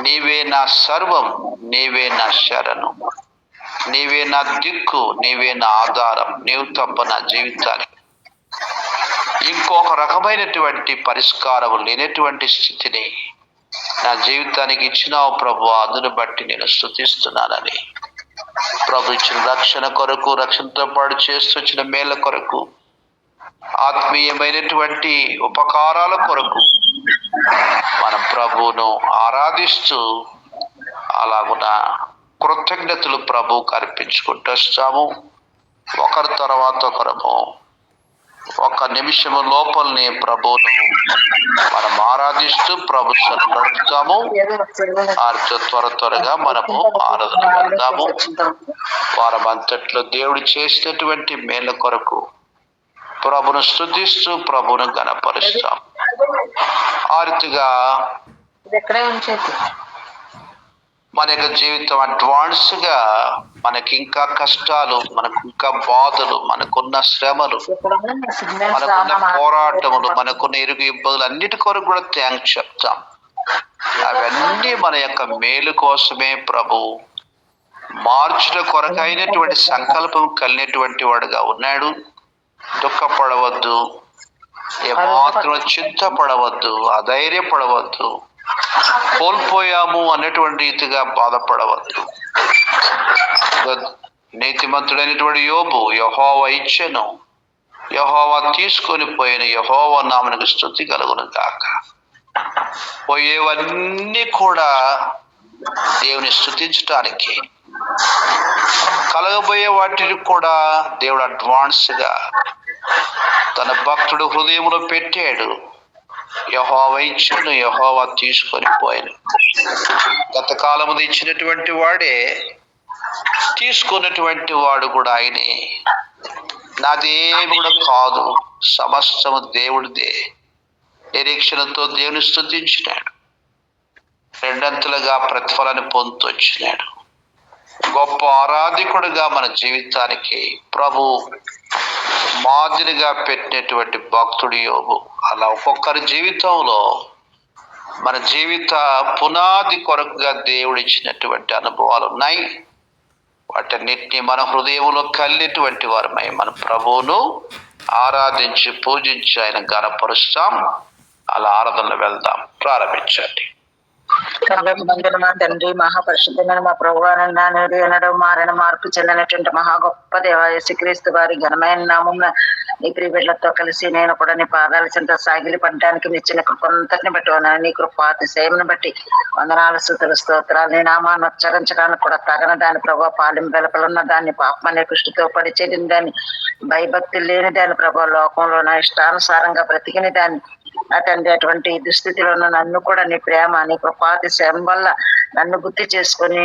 నీవే నా సర్వం, నీవే నా శరణం, నీవే నా దిక్కు, నీవే నా ఆధారం, నీవు తప్ప నా జీవితానికి ఇంకొక రకమైనటువంటి పరిష్కారం లేనటువంటి స్థితిని నా జీవితానికి ఇచ్చినావు ప్రభు. అందును బట్టి నేను స్తుతిస్తున్నానని ప్రభు ఇచ్చిన రక్షణ కొరకు, రక్షణతో పాటు చేస్తూ వచ్చిన మేళ్ళ కొరకు, ఆత్మీయమైనటువంటి ఉపకారాల కొరకు మన ప్రభువును ఆరాధిస్తూ అలాగున కృతజ్ఞతలు ప్రభువుకు అర్పించుకుంటూ వస్తాము. ఒకరి తర్వాత ఒకరము ఒక నిమిషము లోపలనే ప్రభువును మనం ఆరాధిస్తూ ప్రభుత్వం గడుపుతాము. త్వరగా మనము ఆరాధన వెళ్దాము. వారం అంతట్లో దేవుడు చేసినటువంటి మేళ్ళ కొరకు ప్రభును స్తుతిస్తూ ప్రభును గణపరుస్తాం. ఆ రీతిగా మన యొక్క జీవితం అడ్వాన్స్ గా మనకి ఇంకా కష్టాలు, మనకు ఇంకా బాధలు, మనకున్న శ్రమలు, ఎప్పుడైనా సిగ్నల్స్ మనకున్న పోరాటములు, మనకున్న ఇరుగు ఇబ్బందులు అన్నిటి కొరకు కూడా థ్యాంక్స్ చెప్తాం. అవన్నీ మన యొక్క మేలు కోసమే ప్రభు మార్చుల కొరకైనటువంటి సంకల్పం కలిగినటువంటి వాడుగా ఉన్నాడు. దుఃఖపడవద్దు, ఏమాత్రం చింతపడవద్దు, అధైర్యపడవద్దు, కోల్పోయాము అన్నటువంటి రీతిగా బాధపడవద్దు. నీతిమంతుడైనటువంటి యోబు యెహోవా ఇచ్చెను, యెహోవా తీసుకొని పోయిన, యెహోవా నామమునకు స్తుతి కలుగును గాక. పోయేవన్నీ కూడా దేవుని స్తుతించడానికి, కలగబోయే వాటిని కూడా దేవుడు అడ్వాన్స్ గా తన భక్తుడు హృదయంలో పెట్టాడు. యెహోవా ఇచ్చెను, యెహోవా తీసుకొని పోయాను. గత కాలము ఇచ్చినటువంటి వాడే తీసుకున్నటువంటి వాడు కూడా ఆయనే. నాదేమి కూడా కాదు, సమస్తము దేవుడిదే. నిరీక్షణతో దేవుని స్తుతించినాడు, రెండంతలుగా ప్రతిఫలాన్ని పొందొచ్చినాడు. గొప్ప ఆరాధికుడుగా మన జీవితానికి ప్రభు మాదిరిగా పెట్టినటువంటి భక్తుడు యోబు. అలా ఒక్కొక్కరి జీవితంలో మన జీవిత పునాది కొరకుగా దేవుడు ఇచ్చినటువంటి అనుభవాలు ఉన్నాయి. వాటన్నిటిని మన హృదయంలో కలిగినటువంటి వారమై మన ప్రభువును ఆరాధించి పూజించి ఆయన గణపరుస్తాం. అలా ఆరాధనలో వెళ్దాం. ప్రారంభించండి. మందిరమా తండ్రి, మహాపరిశుద్ధమైన మా ప్రభువానడు అనడం మారిన మార్పు చెందినటువంటి మహా గొప్ప దేవ యేసుక్రీస్తు వారి ఘనమైన నామమున నీ ప్రియబిడ్డలతో కలిసి నేను కూడా నీ పాదాల చెంత సాగిలి పడడానికి నిచ్చిన కృపంతటిని బట్టి వందనాలు. నీ కృపాతిశయమును బట్టి వందనాలు, స్తుతులు, స్తోత్రాలు. నీ నామాన్ని ఉచ్చరించడానికి కూడా తగన దాని ప్రభావ పాలెం వెలపలున్న దాన్ని పాపమనే కృష్టితో పడి చెడిన దాన్ని, భయభక్తి లేని దాని ప్రభావ లోకంలో నా ఇష్టానుసారంగా బ్రతికిన దాన్ని నా తండ్రి, అటువంటి దుస్థితిలో నన్ను కూడా నీ ప్రేమ, నీ కృపాతిశయం వల్ల నన్ను గుర్తు చేసుకొని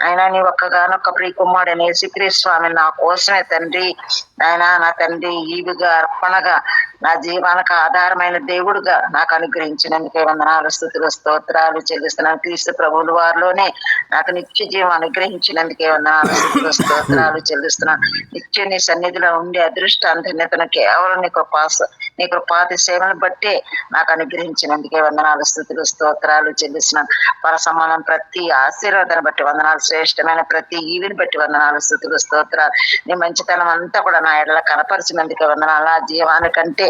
ఆయన నీ ఒక్కగానొక్క ప్రియకుమారుడైన యేసుక్రీస్తు స్వామి నా కోసమే తండ్రి, ఆయన నా తండ్రి ఈవిగా అర్పణగా నా జీవానికి ఆధారమైన దేవుడుగా నాకు అనుగ్రహించినందుకే వందనాలు, స్తుతులు, స్తోత్రాలు చెల్లిస్తున్నాను. క్రీస్తు ప్రభువుల వారిలోనే నాకు నిత్య జీవం అనుగ్రహించినందుకే వందనాలు, స్తుతులు, స్తోత్రాలు చెల్లిస్తున్నాను. నిత్య నీ సన్నిధిలో ఉండే అదృష్ట ధన్యతను కేవలం నీ కృపాతిశయమును బట్టే నాకు అనుగ్రహించినందుకే వందనాలు, స్తుతులు, స్తోత్రాలు చెల్లిస్తున్నాను. పర సంబంధం ప్రతి ఆశీర్వాదాన్ని బట్టి వందనాలు, శ్రేష్టమైన ప్రతి ఈవిని బట్టి వందనాలు, స్తుతులు, స్తోత్రాలు. నీ మంచితనం అంతా కూడా నా ఎడల కనపరిచినందుకే వందనాలు. ఆ జీవానికంటే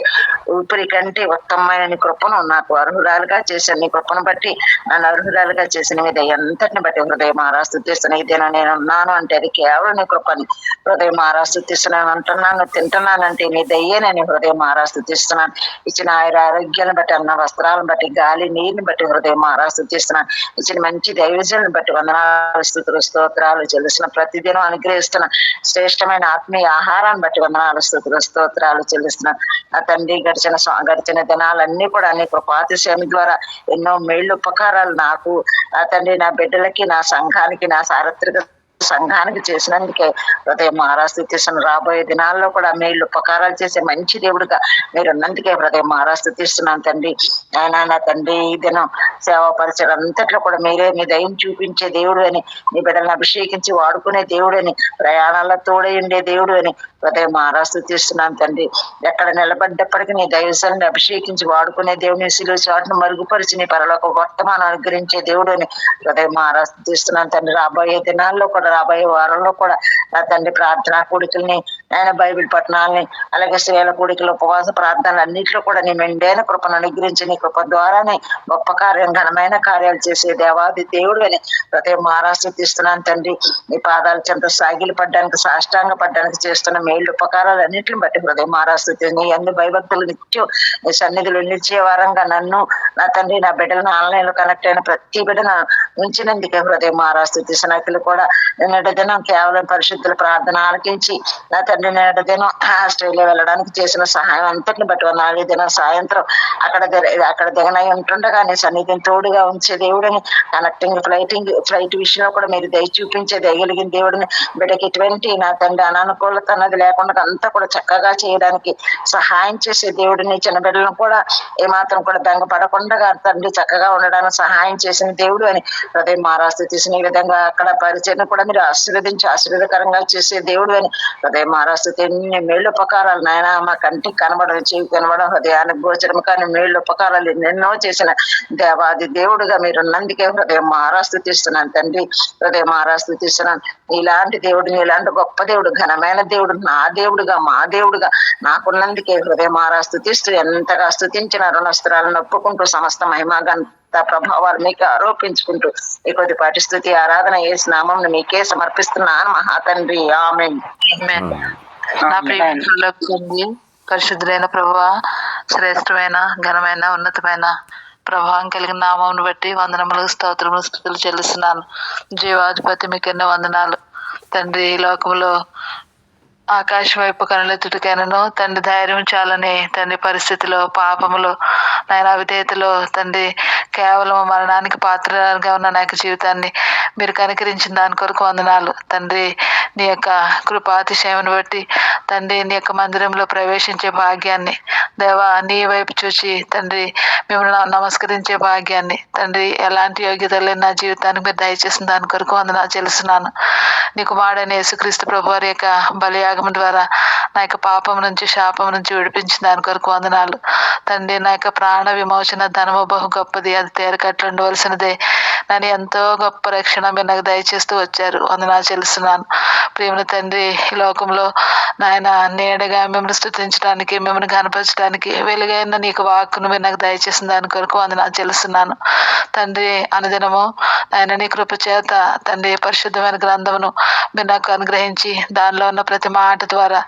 ఊపిరి కంటే ఉత్తమమైన నీ కృపను నాకు అర్హురాలుగా చేశాను. నీ కృపను బట్టి నన్ను అర్హురాలుగా చేసిన మీద ఎంతటిని బట్టి హృదయం ఆరాస్తుతిస్తున్నాను. ఇదేనా నేను ఉన్నాను అంటే అది కేవలం నీ కృపని హృదయం ఆరాస్తుతిస్తున్నాను. అంటున్నాను, తింటున్నానంటే నీ దయ్యేనని హృదయం ఆరాస్తుతిస్తున్నాను. ఇచ్చిన ఆరోగ్యాన్ని బట్టి, అన్న వస్త్రాలను బట్టి, గాలి నీరుని బట్టి హృదయం ఆరాస్తుతిస్తున్నాను. ఇచ్చిన మంచి దైవజనుని బట్టి వందనాలు, స్తుతులు, స్తోత్రాలు చెల్లిస్తున్న. ప్రతిదినం అనుగ్రహిస్తున్న శ్రేష్టమైన ఆత్మీయ ఆహారాన్ని బట్టి వందనాలు, స్తుతులు, స్తోత్రాలు చెల్లిస్తున్నాను. నా తండ్రి, గడిచిన దినాలన్నీ కూడా నీ కృపాతిశయం ద్వారా ఎన్నో మేళ్ళు ఉపకారాలు నాకు, నా తండ్రి, నా బిడ్డలకి, నా సంఘానికి, నా సార్వత్రిక సంఘానికి చేసినందుకే హృదయం ఆరాస్తుతిస్తున్నాను. రాబోయే దినాల్లో కూడా మేళ్ళు ఉపకారాలు చేసే మంచి దేవుడుగా మీరు ఉన్నందుకే హృదయం ఆరాస్తుతిస్తున్నాను తండ్రి. ఆయన నా తండ్రి, ఈ దినం సేవా పరిచయం అంతట్లో కూడా మీరే మీ దయం చూపించే దేవుడు అని, నీ బిడ్డలను అభిషేకించి వాడుకునే దేవుడు అని, ప్రయాణాల్లో తోడై ఉండే దేవుడు అని హృదయం ఆరాస్తుతిస్తున్నాను తండ్రి. ఎక్కడ నిలబడ్డప్పటికీ నీ దైవశాలను అభిషేకించి వాడుకునే దేవుని, శిలువ చాటును మరుగుపరిచి నీ పరలోక వర్తమానం అనుగ్రహించే దేవుడు అని హృదయం ఆరాస్తుతిస్తున్నాను తండ్రి. రాబోయే దినాల్లో కూడా, రాబోయే వారంలో కూడా నా తండ్రి ప్రార్థనా కూడికల్ని, ఆయన బైబిల్ పట్టణాలని, అలాగే స్త్రీల కూడికలు, ఉపవాస ప్రార్థనలు అన్నింటిలో కూడా నీ మెండైన కృపను అనుగ్రహించి నీ కృప ద్వారానే గొప్ప కార్యం, ఘనమైన కార్యాలు చేసే దేవాది దేవుడు అని హృదయం ఆరాస్తుతిస్తున్నాను తండ్రి. నీ పాదాల చెంత సాగిలి పడ్డానికి, సాష్టాంగ పడ్డానికి చేస్తున్న మేళ్ళు ఉపకారాలు అన్నింటిని బట్టి హృదయం ఆరాస్తుతి. నీ అన్ని భయభక్తులు నిత్యం నీ సన్నిధిలో నిలిచే వారంగా నన్ను, నా తండ్రి, నా బిడ్డలను ఆన్లైన్ లో కనెక్ట్ అయిన ప్రతి బిడ్డను ఉంచినందుకే హృదయం ఆరాస్తుతి. సనకులు కూడా నిన్నటి దినం కేవలం పరిశుద్ధుల ప్రార్థన ఆలకించి నా తండ్రి నిన్నటి దినం ఆస్ట్రేలియా వెళ్ళడానికి చేసిన సహాయం అంతటిని బట్టి వందనాలు. ఈ దినం సాయంత్రం అక్కడ దిగనై ఉంటుండగా నీ సన్నిధిని తోడుగా ఉంచే దేవుడిని, కనెక్టింగ్ ఫ్లైట్ విషయంలో కూడా మీరు దయ చూపించే దయగలిగిన దేవుడిని, బిడ్డకి ఎటువంటి నా తండ్రి అనానుకూలత అన్నది లేకుండా అంతా కూడా చక్కగా చేయడానికి సహాయం చేసే దేవుడిని, చిన్న బిడ్డలను కూడా ఏమాత్రం కూడా బెంగపడకుండా తండ్రి చక్కగా ఉండడానికి సహాయం చేసిన దేవుడు అని హృదయం మారాస్తు తీసిన ఈ విధంగా అక్కడ పరిచయం కూడా మీరు ఆశీర్వదకరంగా చేసే దేవుడు అని హృదయం మారాస్తు ఎన్ని మేళ్ళు ఉపకారాలు నాయన మా కంటికి కనబడడం, చెవి కనబడడం, హృదయానికి గోచరం కానీ మేళ్ళు ఉపకారాలు ఎన్నెన్నో చేసిన దేవాది దేవుడుగా మీరు ఉన్నందుకే హృదయం మారాస్తుతిస్తున్నాను తండ్రి. హృదయం మారాస్తుతిస్తున్నాను. ఇలాంటి దేవుడిని, ఇలాంటి గొప్ప దేవుడు, ఘనమైన దేవుడు, నా దేవుడుగా మా దేవుడుగా నాకున్నందుకే హృదయం మారాస్తుతిస్తూ ఎంతగా స్తుతించిన రుణస్త్రాలను ఒప్పుకుంటూ సమస్త మహిమ ఘనత ప్రభావాలు మీకే ఆరోపించుకుంటూ ఈ కొద్దిపాటి స్తుతి ఆరాధన చేసి నామం మీకే సమర్పిస్తున్నాను మహా తండ్రి. ఆమేన్. నా ప్రియులకి పరిశుద్ధులైన ప్రభువా, శ్రేష్టమైన ఘనమైన ఉన్నతమైన ప్రభావం కలిగిన నామమును బట్టి వందనములు, స్తోత్రములు, స్తుతులు చెల్లిస్తున్నాను. జీవాధిపతి మీకు ఎన్నో వందనాలు తండ్రి. ఈ లోకంలో ఆకాశం వైపు కనులెత్తుటికైనను తండ్రి ధైర్యం చాలని తండ్రి పరిస్థితిలో, పాపములో, నాయన విధేయతలో తండ్రి కేవలం మరణానికి పాత్రగా ఉన్న నా యొక్క జీవితాన్ని మీరు కనికరించిన దాని కొరకు వందనాలు తండ్రి. నీ యొక్క కృపాతిశయమును బట్టి తండ్రి నీ యొక్క మందిరంలో ప్రవేశించే భాగ్యాన్ని దేవా, నీ వైపు చూచి తండ్రి మిమ్మల్ని నమస్కరించే భాగ్యాన్ని తండ్రి ఎలాంటి యోగ్యత లేని నా జీవితానికి మీరు దయచేసిన దాని కొరకు వందనాలు చెల్లిస్తున్నాను. నీకు మాడైన యేసుక్రీస్తు ప్రభు వారి యొక్క బలియాగం ద్వారా నా యొక్క పాపం నుంచి, శాపం నుంచి విడిపించిన దాని కొరకు వందనాలు తండ్రి. నా యొక్క ప్రాణ విమోచన ధనము బహు గొప్పది, అది తేరకట్లు ఉండవలసినదే. నన్ను ఎంతో గొప్ప రక్షణ మీరు నాకు దయచేస్తూ వచ్చారు, వందనాలు చెల్లిస్తున్నాను. ప్రేమ తండ్రి, ఈ లోకంలో నాయన నీడగా మిమ్మల్ని స్తుతించడానికి, మిమ్మల్ని కనపరచడానికి వెలుగైన నీకు వాక్కును మీరు నాకు దయచేసిన దాని కొరకు వందనాలు చెల్లిస్తున్నాను తండ్రి. అనుదినము నాయన నీ కృప చేత తండ్రి పరిశుద్ధమైన గ్రంథమును మీరు నాకు అనుగ్రహించి దానిలో ఉన్న ప్రతి మాట ద్వారా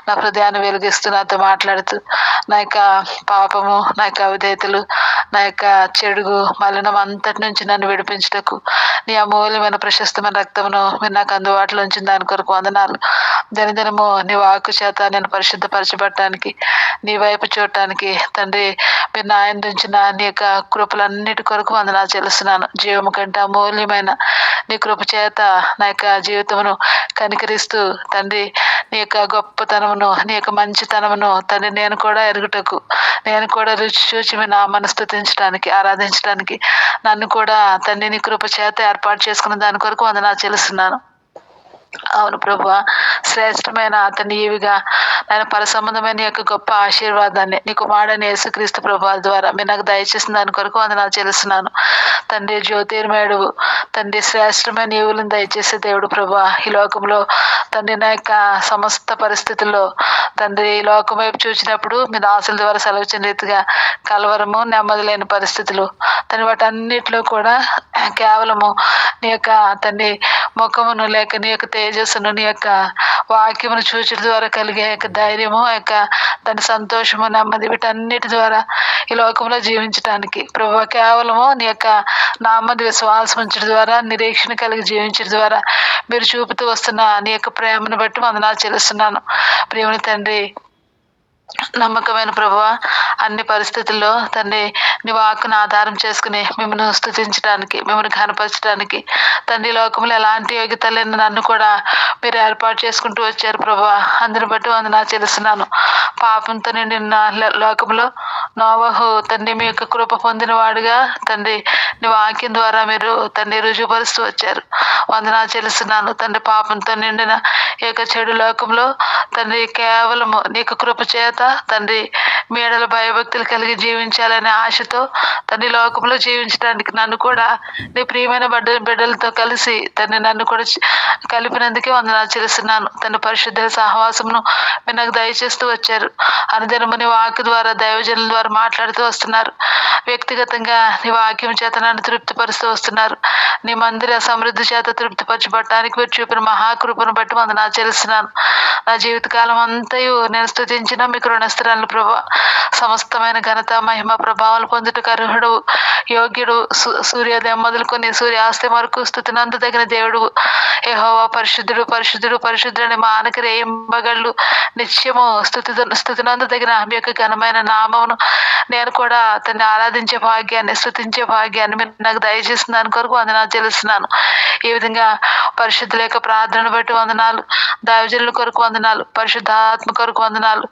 నా హృదయాన్ని వెలిగిస్తూ నాతో మాట్లాడుతూ నా యొక్క పాపము, నా యొక్క అవిధేయతలు, నా యొక్క చెడుగు మలినం అంతటి నుంచి నన్ను విడిపించుటకు నీ అమూల్యమైన ప్రశస్తమైన రక్తమును మీరు నాకు అందుబాటులో ఉంచిన దాని కొరకు వందనాలు. దినదినము నీ వాక్కు చేత నేను పరిశుద్ధపరచబడటానికి, నీ వైపు చూడటానికి తండ్రి మీరు నా ఆయన ఉంచిన నీ యొక్క కృపలన్నిటి కొరకు వందనాలు చెల్లిస్తున్నాను. జీవము కంటే అమూల్యమైన నీ కృప చేత నా యొక్క జీవితమును కనికరిస్తూ తండ్రి నీ యొక్క గొప్పతనమును, నీ యొక్క మంచితనమును తండ్రి నేను కూడా ఎరుగుటకు, నేను కూడా రుచి చూచి మీ నామాన్ని స్తుతించడానికి, ఆరాధించడానికి నన్ను కూడా తండ్రి నీ కృప చేత ఏర్పాటు చేసుకున్న దాని కొరకు వందనాలు చెల్లిస్తున్నాను. అవును ప్రభువా, శ్రేష్టమైన అతని ఈవిగా ఆయన పరసంబంధమైన యొక్క గొప్ప ఆశీర్వాదాన్ని నీ కుమారుడైన యేసుక్రీస్తు ప్రభువాల ద్వారా మీరు నాకు దయచేసిన దాని కొరకు వందనాలు చెల్లిస్తున్నాను తండ్రి. జ్యోతిర్మయుడు తండ్రి, శ్రేష్టమైన ఈవులను దయచేసే దేవుడు ప్రభువా. ఈ లోకంలో తండ్రి నా యొక్క సమస్త పరిస్థితుల్లో తండ్రి ఈ లోకం వైపు చూసినప్పుడు మీ దాసుల ద్వారా సెలవుచిన రీతిగా కలవరము, నెమ్మది లేని పరిస్థితులు తండ్రి వాటన్నిటిలో కూడా కేవలము నీ యొక్క తండ్రి ముఖమును లేక నీ యొక్క తేజస్సును, నీ యొక్క వాక్యమును చూచడం ద్వారా కలిగే యొక్క ధైర్యము, యొక్క దాని సంతోషము, నెమ్మది వీటన్నిటి ద్వారా ఈ లోకంలో జీవించడానికి ప్రభువా కేవలము నీ యొక్క నామది విశ్వాసం ఉంచడం ద్వారా, నిరీక్షణ కలిగి జీవించడం ద్వారా మీరు చూపుతూ వస్తున్న నీ యొక్క ప్రేమను బట్టి వందనాలు చెల్లిస్తున్నాను. ప్రేమని తండ్రి, నమ్మకమైన ప్రభువా, అన్ని పరిస్థితుల్లో తండ్రి నీ వాక్కును ఆధారం చేసుకుని మిమ్మల్ని స్తుతించడానికి, మిమ్మల్ని కనపరచడానికి తండ్రి లోకంలో ఎలాంటి యోగ్యత లేని నన్ను కూడా మీరు ఏర్పాటు చేసుకుంటూ వచ్చారు ప్రభువా. అందుని బట్టి వందనాలు చెల్లిస్తున్నాను. పాపంతో నిండిన లోకంలో నోవహు తండ్రి మీ యొక్క కృప పొందిన వాడుగా తండ్రి నీ వాక్యం ద్వారా మీరు తండ్రి రుజువుపరుస్తూ వచ్చారు, వందనాలు చెల్లిస్తున్నాను తండ్రి. పాపంతో నిండిన ఈ యొక్క చెడు లోకంలో తండ్రి కేవలము నీకు కృప చేత తండ్రి మేడల భయభక్తులు కలిగి జీవించాలనే ఆశతో తండ్రి లోకంలో జీవించడానికి నన్ను కూడా నీ ప్రియమైన బిడ్డలతో కలిసి తండ్రి నన్ను కూడా కలిపినందుకే వందనాలు చెల్లిస్తున్నాను తండ్రి. పరిశుద్ధ సహవాసమును మీరు నాకు దయచేస్తూ వచ్చారు. అనుదినము నీ వాక్య ద్వారా, దైవజనుల ద్వారా మాట్లాడుతూ వస్తున్నారు. వ్యక్తిగతంగా నీ వాక్యం చేత నన్ను తృప్తిపరుస్తూ వస్తున్నారు. నీ మందిర సమృద్ధి చేత తృప్తిపరచబడటానికి మీరు చూపిన మహాకృపను బట్టి వందనాలు చెల్లిస్తున్నాను. నా జీవితకాలం అంతయు నేను స్తుతించిన మీకు రుణస్థిరాలను ప్రభు. సమస్తమైన ఘనత మహిమ ప్రభావాలు పొందుటకు అర్హుడు, యోగ్యుడు. సూర్యోదయం మొదలుకొని సూర్యాస్తం వరకు స్తుతినందు తగిన దేవుడు యెహోవా. పరిశుద్ధుడు పరిశుద్ధుడు పరిశుద్ధుడని మానకి రేయింబగళ్ళు నిత్యము స్తుతినందు తగిన మీ యొక్క ఘనమైన నామమును నేను కూడా అతన్ని ఆరాధించే భాగ్యాన్ని, స్తుతించే భాగ్యాన్ని మీరు నాకు దయచేసిన దాని కొరకు వందనాలు చెల్లిస్తున్నాను. ఈ విధంగా పరిశుద్ధుల యొక్క ప్రార్థనను బట్టి వందనాలు, దైవజనుల కొరకు వందనాలు, పరిశుద్ధాత్మ కొరకు వందనాలు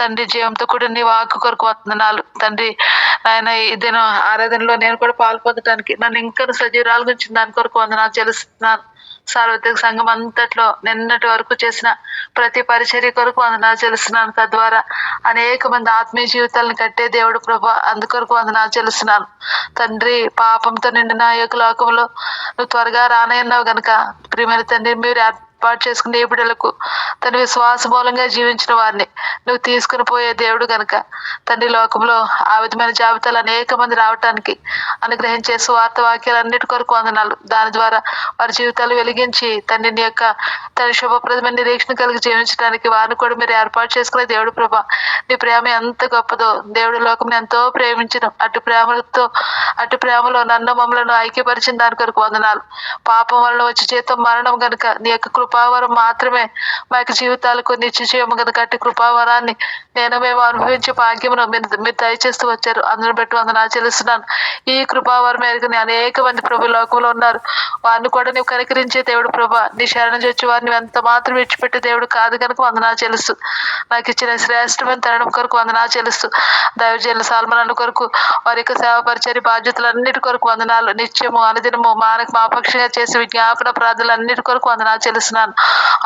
తండ్రి. జీవంతో కూడా నీ వాక్కు కొరకు వందనాలు తండ్రి. ఆయన ఇదేనో ఆరాధనలో నేను కూడా పాల్పొందడానికి నన్ను ఇంకా సజీవురాలు గురించి దాని కొరకు వందనాలు చెల్లిస్తున్నాను. సార్వత్రిక సంఘం అంతట్లో నిన్నటి వరకు చేసిన ప్రతి పరిచర్య కొరకు వందనాలు చెల్లిస్తున్నాను. తద్వారా అనేక మంది ఆత్మీయ జీవితాలను కట్టే దేవుడు ప్రభా, అందుకొరకు వందనాలు చెల్లిస్తున్నాను తండ్రి. పాపంతో నిండిన ఈ యొక్క లోకంలో నువ్వు త్వరగా రానయ్యన్నావు గనుక ప్రియమైన తండ్రి, మీరు ఏర్పాటు చేసుకునే ఈ బిడ్డలకు తన విశ్వాస మూలంగా జీవించిన వారిని నువ్వు తీసుకుని పోయే దేవుడు గనుక తండ్రి, లోకంలో ఆ విధమైన జాబితాలు అనేక మంది రావటానికి అనుగ్రహించే స్వార్థ వాక్యాలన్నిటి కొరకు వందనాలు. దాని ద్వారా వారి జీవితాలు వెలిగించి తండ్రి నీ యొక్క తన శుభప్రదమైన నిరీక్షణ కలిగి జీవించడానికి వారిని కూడా మీరు ఏర్పాటు చేసుకునే దేవుడు ప్రభా. నీ ప్రేమ ఎంత గొప్పదో, దేవుడు లోకం ఎంతో ప్రేమించను, అటు ప్రేమలో నన్ను మమ్మలను ఐక్యపరిచిన దాని కొరకు వందనాలు. పాపం వలన వచ్చి జీతం మరణం గనుక నీ యొక్క కృపావరం మాత్రమే మా యొక్క జీవితాలకు నిత్య చేయము గనుక అట్టి కృపావరాన్ని మేము అనుభవించే భాగ్యమును మీరు దయచేస్తూ వచ్చారు. అందును బట్టి వందనాలు చెల్లిస్తున్నాను. ఈ కృపావరం మేరకు అనేక మంది ప్రభు లోకంలో ఉన్నారు. వారిని కూడా నీవు కనికరించే దేవుడు ప్రభా. నీ శరణం వచ్చి వారిని ఎంత మాత్రం విడిచిపెట్టే దేవుడు కాదు కనుక వందనాలు చెల్లిస్తూ, నాకు ఇచ్చిన శ్రేష్టమైన తరుణం కొరకు వందనాలు చెల్లిస్తూ, దైవజనుల సాల్మన్ కొరకు వారి యొక్క సేవ పరిచర్య బాధ్యతలన్నిటి కొరకు వందనాలు. నిత్యము అనుదినము మా పక్షంగా చేసే విజ్ఞాపన ప్రార్థనలన్నిటి కొరకు వందనాలు చెల్లిస్తున్నాను.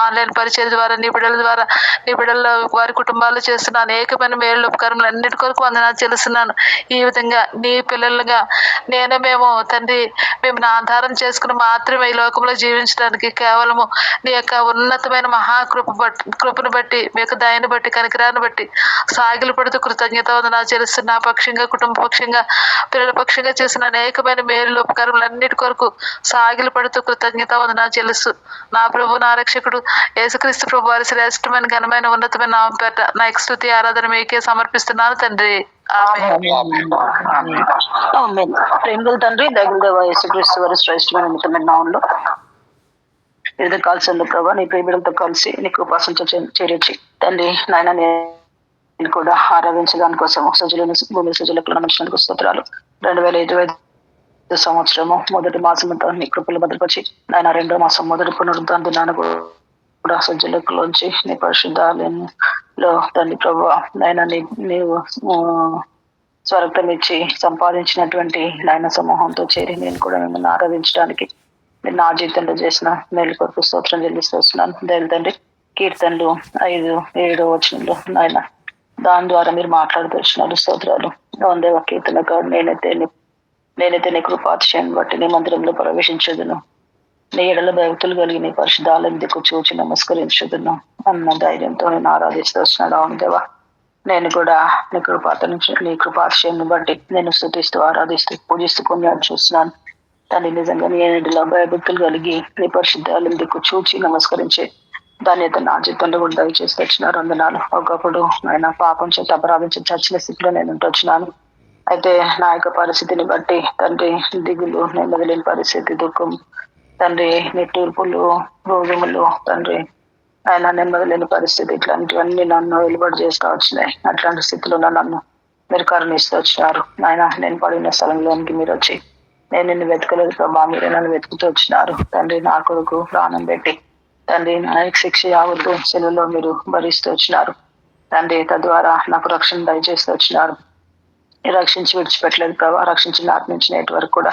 ఆన్లైన్ పరిచర్య ద్వారా నీ బిడ్డల్లో వారి కుటుంబాల్లో చేస్తున్న అనేకమైన మేలు ఉపకారములు అన్నిటి కొరకు వందనాలు చెల్లిస్తున్నాను. ఈ విధంగా నీ పిల్లలుగా మేము తండ్రి మేము ఆధారం చేసుకుని మాత్రమే ఈ లోకంలో జీవించడానికి కేవలము నీ యొక్క ఉన్నతమైన కృపను బట్టి, మీ యొక్క దయను బట్టి, కనికరాన్ని బట్టి సాగిలు పడుతూ కృతజ్ఞత వందనాలు చెల్లిస్తున్నా. పక్షంగా కుటుంబ పక్షంగా పిల్లల పక్షంగా చేసిన అనేకమైన మేలు ఉపకారములు అన్నిటి కొరకు సాగిలు పడుతూ కృతజ్ఞత వందనాలు చెల్లిస్తూ, నా ప్రభు నా రక్షకుడు యేసుక్రీస్తు ప్రభు వారి శ్రేష్టమైన ఘనమైన ఉన్నతమైన నామం పేట నా యొక్క స్తుతి ఆరాధన మీకే సమర్పిస్తున్నాను తండ్రి. ప్రేమగల తండ్రి, దయగల దేవ యేసుక్రీస్తు వారి శ్రేష్టమైన ఉన్నతమైన నామంలో వివిధ కాల్సింది ప్రభావ నీ ప్రేమికులతో కలిసి నీ కృపాసంతో చేర్చి తండ్రి నాయన నేను కూడా ఆరాధించడానికి కోసం భూమి సజులకు నమ్మడానికి స్తోత్రాలు. 2025 సంవత్సరము మొదటి మాసంతో నీ కృపలు భద్రపరిచి నాయన 2వ మాసం మొదటి పునరుద్ధరణ దినాన్ని కూడా సజ్జలకులోంచి నీ పరిశుద్ధాలయంలో తండ్రి ప్రభావ నాయన నీవు స్వరక్తం ఇచ్చి సంపాదించినటువంటి నాయన సమూహంతో చేరి నేను కూడా మిమ్మల్ని ఆరాధించడానికి మీరు నా జీవితంలో చేసిన మేలు కొరకు స్తోత్రం చెల్లిస్తున్నాను. దయలు తండ్రి, కీర్తనలు 5-7 వచనంలో నాయన దాని ద్వారా మీరు మాట్లాడుతూ వచ్చినారు. స్తోత్రాలు. దేవ కీర్తన కాదు, నేనైతే నీ కృపాతిశయాన్ని బట్టి నీ మందిరంలో ప్రవేశించదును, నీ ఎడల భక్తులు కలిగి నీ పరిశుద్ధాలయం దిక్కు చూచి నమస్కరించదును అన్న ధైర్యంతో నేను ఆరాధిస్తూ వస్తున్నాడు. అవును దేవా, నేను కూడా నీ కృపాతిశయాన్ని బట్టి నేను స్తుతిస్తూ ఆరాధిస్తూ పూజిస్తూ కొనియాడు చూస్తున్నాను తండ్రి. నిజంగా నీ ఎడల భయభక్తులు కలిగి నీ పరిశుద్ధాలయం దిక్కు చూచి నమస్కరించే ధన్యత నా జీవితంలో కూడా దయచేసి వచ్చినారు. వందనాలు. ఒకప్పుడు ఆయన పాపం చేత అపరాధం చేత చచ్చిన స్థితిలో నేను ఉంటొచ్చినాను. అయితే నా యొక్క పరిస్థితిని బట్టి తండ్రి దిగులు, నెమ్మదిలేని పరిస్థితి, దుఃఖం తండ్రి, నిట్టూర్పులు, రోగములు తండ్రి ఆయన నెమ్మదిలేని పరిస్థితి, ఇట్లాంటివన్నీ నన్ను వెలుబడి చేస్తూ వచ్చినాయి. అట్లాంటి స్థితిలో నన్ను మీరు కరుణిస్తూ వచ్చినారు. ఆయన నేను పడిన స్థలంలోనికి మీరు వచ్చి నేను నిన్ను వెతకలేదు ప్రభా, మీరే నన్ను వెతుకుతూ వచ్చినారు తండ్రి. నా కొరకు ప్రాణం పెట్టి తండ్రి నా శిక్ష యావద్దు సెలవులో మీరు భరిస్తూ వచ్చినారు తండ్రి. తద్వారా నాకు రక్షణ దయచేస్తూ వచ్చినారు. రక్షించి విడిచిపెట్టలేదు ప్రభా, రక్షించి ఆత్మించి నేటి వరకు కూడా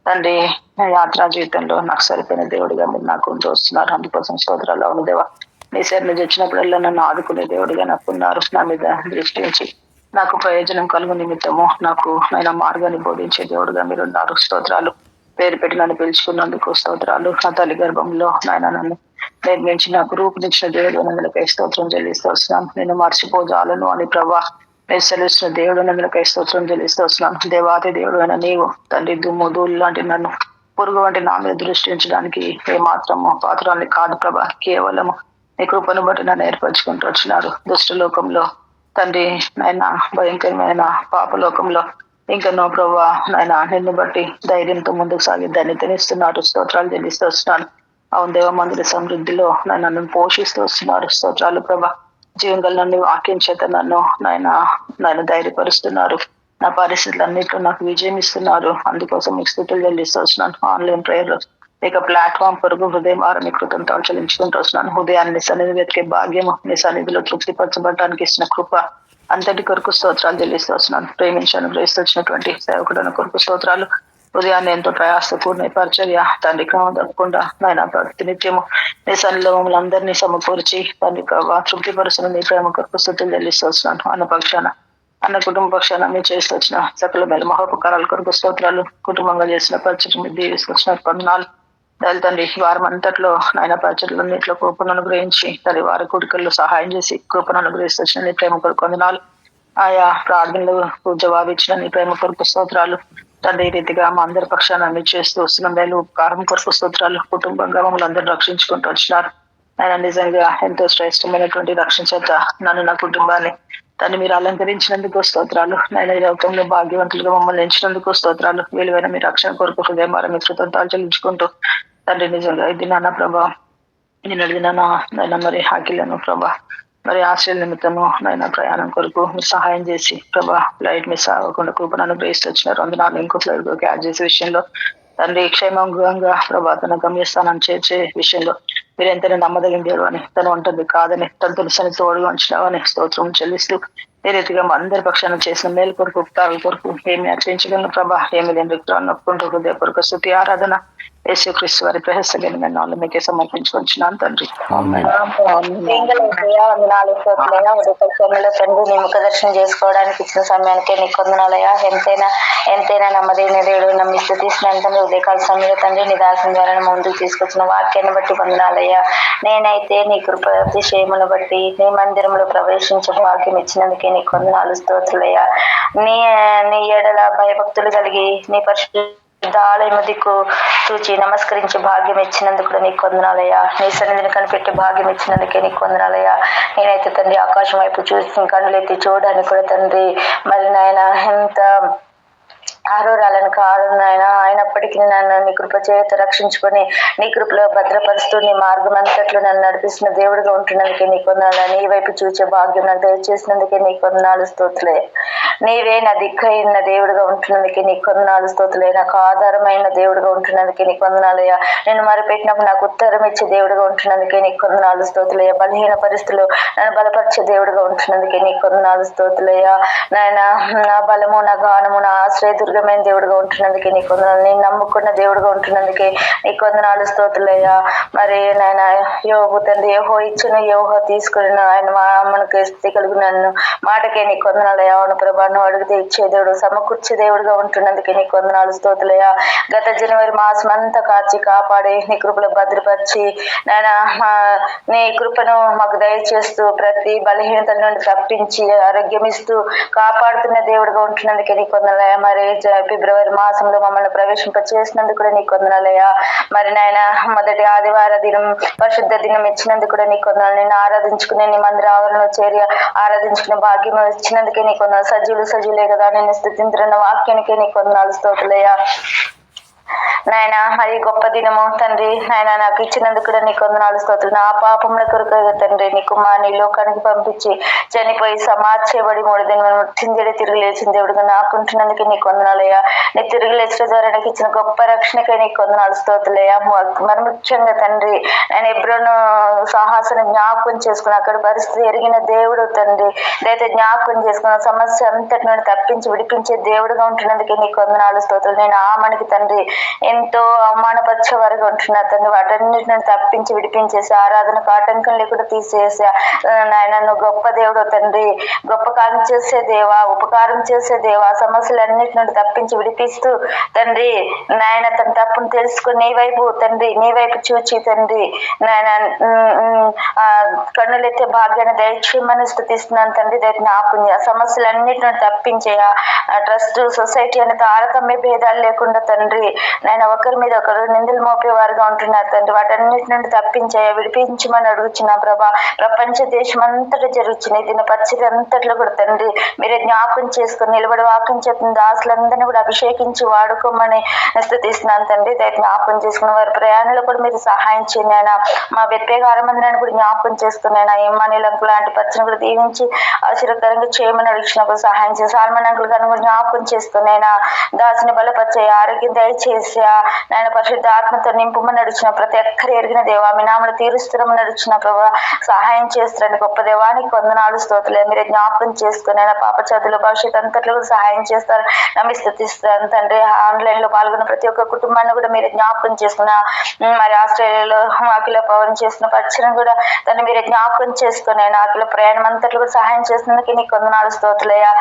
తండ్రి యాత్రా జీవితంలో నాకు సరిపోయిన దేవుడిగా మీరు నాకు ఉంటూ వస్తున్నారు. అందుకోసం స్తోత్రాలు. అవును దేవా, నీ సేవ నుంచి వచ్చినప్పుడల్లా నన్ను ఆదుకునే దేవుడిగా నాకు ఉన్నారు. నా మీద దృష్టి ఉంచి నాకు ప్రయోజనం కలుగు నిమిత్తము నాకు ఆయన మార్గాన్ని బోధించే దేవుడుగా మీరు ఉన్నారు. స్తోత్రాలు. పేరు పెట్టి నన్ను పిలుచుకున్నందుకు స్తోత్రాలు. నా తల్లి గర్భంలో నాయన నన్ను నిర్మించి నాకు రూపునిచ్చిన దేవుడు నన్నులకై స్తోత్రం చెల్లిస్తూ వస్తున్నాను. నేను మర్చిపోజాలను అని ప్రభా మీరు సెలవుస్తున్న దేవుడు నన్నులకై స్తోత్రం చెల్లిస్తూ వస్తున్నాను. దేవాది దేవుడు అయినా నీవు తండ్రి దుమ్ము ధూళి లాంటి నన్ను పురుగు వంటి నా మీద దృష్టించడానికి ఏమాత్రము పాత్రాన్ని కాదు ప్రభా, కేవలము నీ కృపను బట్టి నన్ను ఏర్పరచుకుంటూ వచ్చినారు. దుష్ట లోకంలో తండ్రి నాయన భయంకరమైన పాపలోకంలో ఇంకా నో ప్రభా నాయన నిన్ను బట్టి ధైర్యంతో ముందుకు సాగి ధన్యతనిస్తున్నారు. స్తోత్రాలు చెల్లిస్తూ వస్తున్నాను. అవును దేవ మందిర సమృద్ధిలో నన్ను పోషిస్తూ వస్తున్నారు. స్తోత్రాలు ప్రభా. జీవంగల నన్ను వాక్యం చేత నన్ను ధైర్యపరుస్తున్నారు. నా పరిస్థితులన్నింటిలో నాకు విజయం ఇస్తున్నారు. అందుకోసం మీకు స్థుతులు చెల్లిస్తూ వస్తున్నాను. ఆన్లైన్ ప్రేయర్లు ఇక ప్లాట్ఫామ్ కొరకు హృదయం ఆరని కృతంతో చెల్లించుకుంటూ వస్తున్నాను. హృదయాన్ని సన్నిధి వెతికే భాగ్యము నీ సన్నిధిలో తృప్తిపరచబడటానికి ఇచ్చిన కృప అంతటి కొరకు స్తోత్రాలు చెల్లిస్తూ వస్తున్నాను. ప్రేమించి అనుగ్రహిస్తూ వచ్చినటువంటి సేవకుడు కొరకు స్తోత్రాలు. హృదయాన్ని ఎంతో ప్రయాసపూర్ణ పరిచర్య తండ్రి క్రమం తప్పకుండా నాయన ప్రతినిత్యము నీ సన్నిలో మమ్మల్ని అందరినీ సమకూర్చి తండ్రి తృప్తిపరుస్తున్న నీ ప్రేమ కొరకు స్థుతులు చెల్లిస్తూ వస్తున్నాను. అన్న కుటుంబ పక్షాన మీరు చేస్తూ వచ్చిన సకల మేలు మహోపకారాల కొరకు స్తోత్రాలు. కుటుంబంగా చేసిన పరిచయం మీరు దీవిస్తున్న పన్నాలు తండ్రి వారం అంతట్లో నాయన పరిచర్లన్నింటిలో కృపను అనుగ్రహించి తల్లి వారి కుడికల్లో సహాయం చేసి కృపను అనుగ్రహిస్తూ వచ్చిన నీ ప్రేమ కొరకు వందనాలు. ఆయా ప్రార్థనలు జవాబు ఇచ్చిన నీ ప్రేమ కొరకు స్తోత్రాలు. తండ్రి ఈ రీతిగా మా అందరి పక్షాన మీరు చేస్తూ వస్తున్న మేలు ఉపకారం కొరకు స్తోత్రాలు. కుటుంబంగా మమ్మల్ని అందరూ రక్షించుకుంటూ వచ్చినారు. ఆయన నిజంగా ఎంతో శ్రేష్టమైనటువంటి రక్షణ చేత నన్ను నా కుటుంబాన్ని తను మీరు అలంకరించినందుకు స్తోత్రాలు. నేను ఈ లోకంలో భాగ్యవంతులుగా మమ్మల్ని ఎంచినందుకు స్తోత్రాలు. విలువైన మీ రక్షణ కొరకు హృదయం మీ కృతజ్ఞతలు చెల్లించుకుంటూ తండ్రి నిజంగా ఇది నాన్న ప్రభా నేను అడిగిన నాయన మరి హాకిలను ప్రభా మరి ఆశ్రయ నిమిత్తము నాయన ప్రయాణం కొరకు మీరు సహాయం చేసి ప్రభా ఫ్లైట్ మిస్ అవ్వకుండా కృపను అనుగ్రహిస్తూ వచ్చినారు. అందులో ఇంకో ఫ్లైట్ క్యాచ్ చేసే విషయంలో తండ్రి క్షేమంగా ప్రభా తన గమ్యస్థానాన్ని చేర్చే విషయంలో మీరు ఎంతైనా నమ్మదగిన అని తను ఉంటుంది కాదని తన తులసిని తోడుగా ఉంచినావని స్తోత్రం చెల్లిస్తూ ఏ రీతిగా అందరి పక్షాన చేసిన మేలు కొరకు ఉపకారాల కొరకు ఏమి అర్పించగలను ప్రభా ఏమి లేని వ్యక్తులు నొప్పుకుంటూ హృదయ కొరకు స్తుతి ఆరాధన యేసుక్రీస్తు వారి ప్రహస్తమైన నాలు మీకే సమర్పించుకొంచున్నాను తండ్రి. తండ్రి నీ ముఖ దర్శనం చేసుకోవడానికి ఇచ్చిన సమయానికి నీకు వందనాలయ్యా. ఎంతైనా నమ్మదగిన దేవుడు నమ్మి స్థుతిస్తున్నాను తండ్రి. ఉదయకాల సమయంలో తండ్రి నీ దాసం ద్వారా ముందుకు తీసుకొచ్చిన వాక్యాన్ని బట్టి వందనాలయ్యా. నేనైతే నీ కృప అతిశయమును బట్టి నీ మందిరంలో ప్రవేశించే భాగ్యం ఇచ్చినందుకే నీకు వందనాలు స్తోత్రులయ్యా. నీ ఎడల భయభక్తులు కలిగి నీ ఆలయము దిక్కు చూచి నమస్కరించి భాగ్యం ఇచ్చినందుకు కూడా నీకు వందనాలయ్యా. నీ సన్నిధిని కనిపెట్టి భాగ్యం ఇచ్చినందుకే నీకు వందనాలయ్యా. నేనైతే తండ్రి ఆకాశం వైపు చూసి కన్నులెత్తి చూడడానికి కూడా తండ్రి మరి నాయన ఎంత ఆరోరాలను కాదు నాయన. అయినప్పటికీ నన్ను నీ కృప చేత రక్షించుకొని నీ కృపలో భద్రపరుస్తూ నీ మార్గం అంతట్లో నన్ను నడిపిస్తున్న దేవుడిగా ఉంటున్నందుకే నీకు వందనాలు. నీ వైపు చూసే భాగ్యం నాకు దయచేసినందుకే నీకు వందనాలు స్తోత్రులే. నీవే నా దిక్కైన దేవుడిగా ఉంటున్నందుకే నీకు వందనాలు స్తోత్రులే. నాకు ఆధారమైన దేవుడిగా ఉంటున్నందుకే నీకు వందనాలయ్యా. నేను మరిపెట్టినప్పుడు నాకు ఉత్తరం ఇచ్చే దేవుడిగా ఉంటున్నందుకే నీకు వందనాలు స్తోత్రులయ్యా. బలహీన పరిస్థితుల్లో నన్ను బలపరిచే దేవుడిగా ఉంటున్నందుకే నీకు వందనాలు స్తోత్రులయ్యా. నాయన నా బలము నా గానము నా ఆశ్రయ దుర్గమైన దేవుడిగా ఉంటున్నందుకే నీకు వందనాలు. నేను నమ్ముకున్న దేవుడిగా ఉంటున్నందుకే నీకు వందనాలు స్తోత్రులయ్యా. మరి నాయన యోబు తండ్రి యెహోవా ఇచ్చిన యెహోవా తీసుకుని ఆయన మనకు స్థితి కలిగి నన్ను మాటకే నీకు వందనాలయ్యా. అవును ప్రభా నువ్వు అడిగితే ఇచ్చే దేవుడు సమకూర్చే దేవుడిగా ఉంటున్నందుకే నీకు వందనాలు స్తోత్రులయ్యా. గత జనవరి మాసం అంతా కాచి కాపాడి నీ కృపలో భద్రపరిచి నాయన నీ కృపను మాకు దయచేస్తూ ప్రతి బలహీనతల నుండి తప్పించి ఆరోగ్యం ఇస్తూ కాపాడుతున్న దేవుడిగా ఉంటున్నందుకే నీకు వందనాలయ్యా. మరి ఫిబ్రవరి మాసంలో మమ్మల్ని ప్రవేశింప చేసినందుకు కూడా నీకు వందనాలయ్యా. మరి నాయన మొదటి ఆదివార దినం పరిశుద్ధ దినం ఇచ్చినందుకు కూడా నీకు వందనాలు. నేను ఆరాధించుకునే నీ మందిర ఆవరణలో చేరి ఆరాధించుకునే భాగ్యం ఇచ్చినందుకే నీకు వందనాలు. సజీవులే కదా నేను స్థుతించున్న వాక్యానికే నీకు వందనాలు స్తోత్రులయ్యా. నాయన మరి గొప్ప దినము తండ్రి నాయన నాకు ఇచ్చినందుకు కూడా నీకు వందనాలు స్తోత్రులు. నా పాపముల కొరకు తండ్రి నీ కుమారుని లోకానికి పంపించి చనిపోయి సమాధి 3 దినములు మృత్యుంజడి తిరిగి లేచిన దేవుడిగా నాకు ఉంటున్నందుకే నీకు వందనాలయ్యా. నీ తిరిగి లేచిన ద్వారా నాకు ఇచ్చిన గొప్ప రక్షణకే నీకు వందనాలు స్తోత్రులయ్యా. మరి ముఖ్యంగా తండ్రి నేను ఎబ్రోను సాహసాన్ని జ్ఞాపకం చేసుకుని అక్కడ పరిస్థితి ఎరిగిన దేవుడు తండ్రి దయతో జ్ఞాపకం చేసుకున్న సమస్య అంతటి నుండి తప్పించి విడిపించే దేవుడిగా ఉంటున్నందుకే నీకు వందనాలు స్తోత్రులు. నేను మనకి తండ్రి ఎంతో అవమానపరిచే వారిగా ఉంటున్నారు తండ్రి. వాటన్నిటిని తప్పించి విడిపించేసి ఆరాధనకు ఆటంకం లేకుండా తీసేసి నాయన నువ్వు గొప్ప దేవుడు తండ్రి. గొప్ప కార్యం చేసే దేవా, ఉపకారం చేసే దేవా, సమస్యలన్నిటి నుండి తప్పించి విడిపిస్తూ తండ్రి నాయన తన తప్పును తెలుసుకుని నీ వైపు తండ్రి నీ వైపు చూచి తండ్రి నాయన కన్నులెత్తే భాగ్యాన్ని దయచేయమని స్తుతిస్తున్నాను తండ్రి. దయచేసి నాకు సమస్యలన్నిటి నుండి తప్పించే ట్రస్ట్ సొసైటీ అనే తారతమ్య భేదాలు లేకుండా తండ్రి నాయన నాయన ఒకరి మీద ఒకరు నిందలు మోపే వారుగా ఉంటున్నారు తండ్రి. వాటన్నిటి నుండి తప్పించాయా, విడిపించమని అడుగుచున్నా ప్రభా. ప్రపంచ దేశం అంతటా జరుగుతున్నాయి దీని పరిస్థితి అంతట్లో కూడా తండ్రి మీరే జ్ఞాపకం చేసుకుని నిలబడి వాక్యం చెప్పిన దాసులందరినీ కూడా అభిషేకించి వాడుకోమని స్థుతిస్తున్నాను తండ్రి. జ్ఞాపకం చేసుకున్న వారి ప్రయాణంలో కూడా మీరు సహాయం చేయండి ఆయన. మా వ్యక్తిగత ఆరంభంలో కూడా జ్ఞాపకం చేసుకున్నాను. ఇమ్మానుయేల్ అంకుల్ లాంటి పరిచయం కూడా దీవించి ఆశీర్వకరంగా చేయమని అడిగినప్పుడు సహాయం చేసి సాల్మన్ అంకుల్ గారిని కూడా జ్ఞాపకం చేసుకున్నాయినా. దాసిని బలపరిచే ఆరోగ్యం దయచేసి నాయన పరిశుద్ధ ఆత్మతో నింపమని నడిచిన ప్రతి ఒక్కరు ఎరిగిన దేవా మీ నామలు తీరుస్తున్నామని నడిచిన ప్రభావ సహాయం చేస్తారని గొప్ప దేవానికి వందనాలు స్తోత్రాలు. మీరే జ్ఞాపకం చేసుకుని పాప చదువుల భవిష్యత్ అంతట్లో కూడా సహాయం చేస్తారు నమ్మి స్థుతిస్తాను తండ్రి. ఆన్లైన్ లో పాల్గొన్న ప్రతి ఒక్క కుటుంబాన్ని కూడా మీరే జ్ఞాపకం చేసుకున్న మరి ఆస్ట్రేలియాలో అఖిల పవన్ చేసిన పరిచయం కూడా దాన్ని మీరే జ్ఞాపకం చేసుకుని అఖిల ప్రయాణం అంతట్లో కూడా సహాయం చేసినందుకు నీకు వందనాలు స్తోత్రులయ్యా.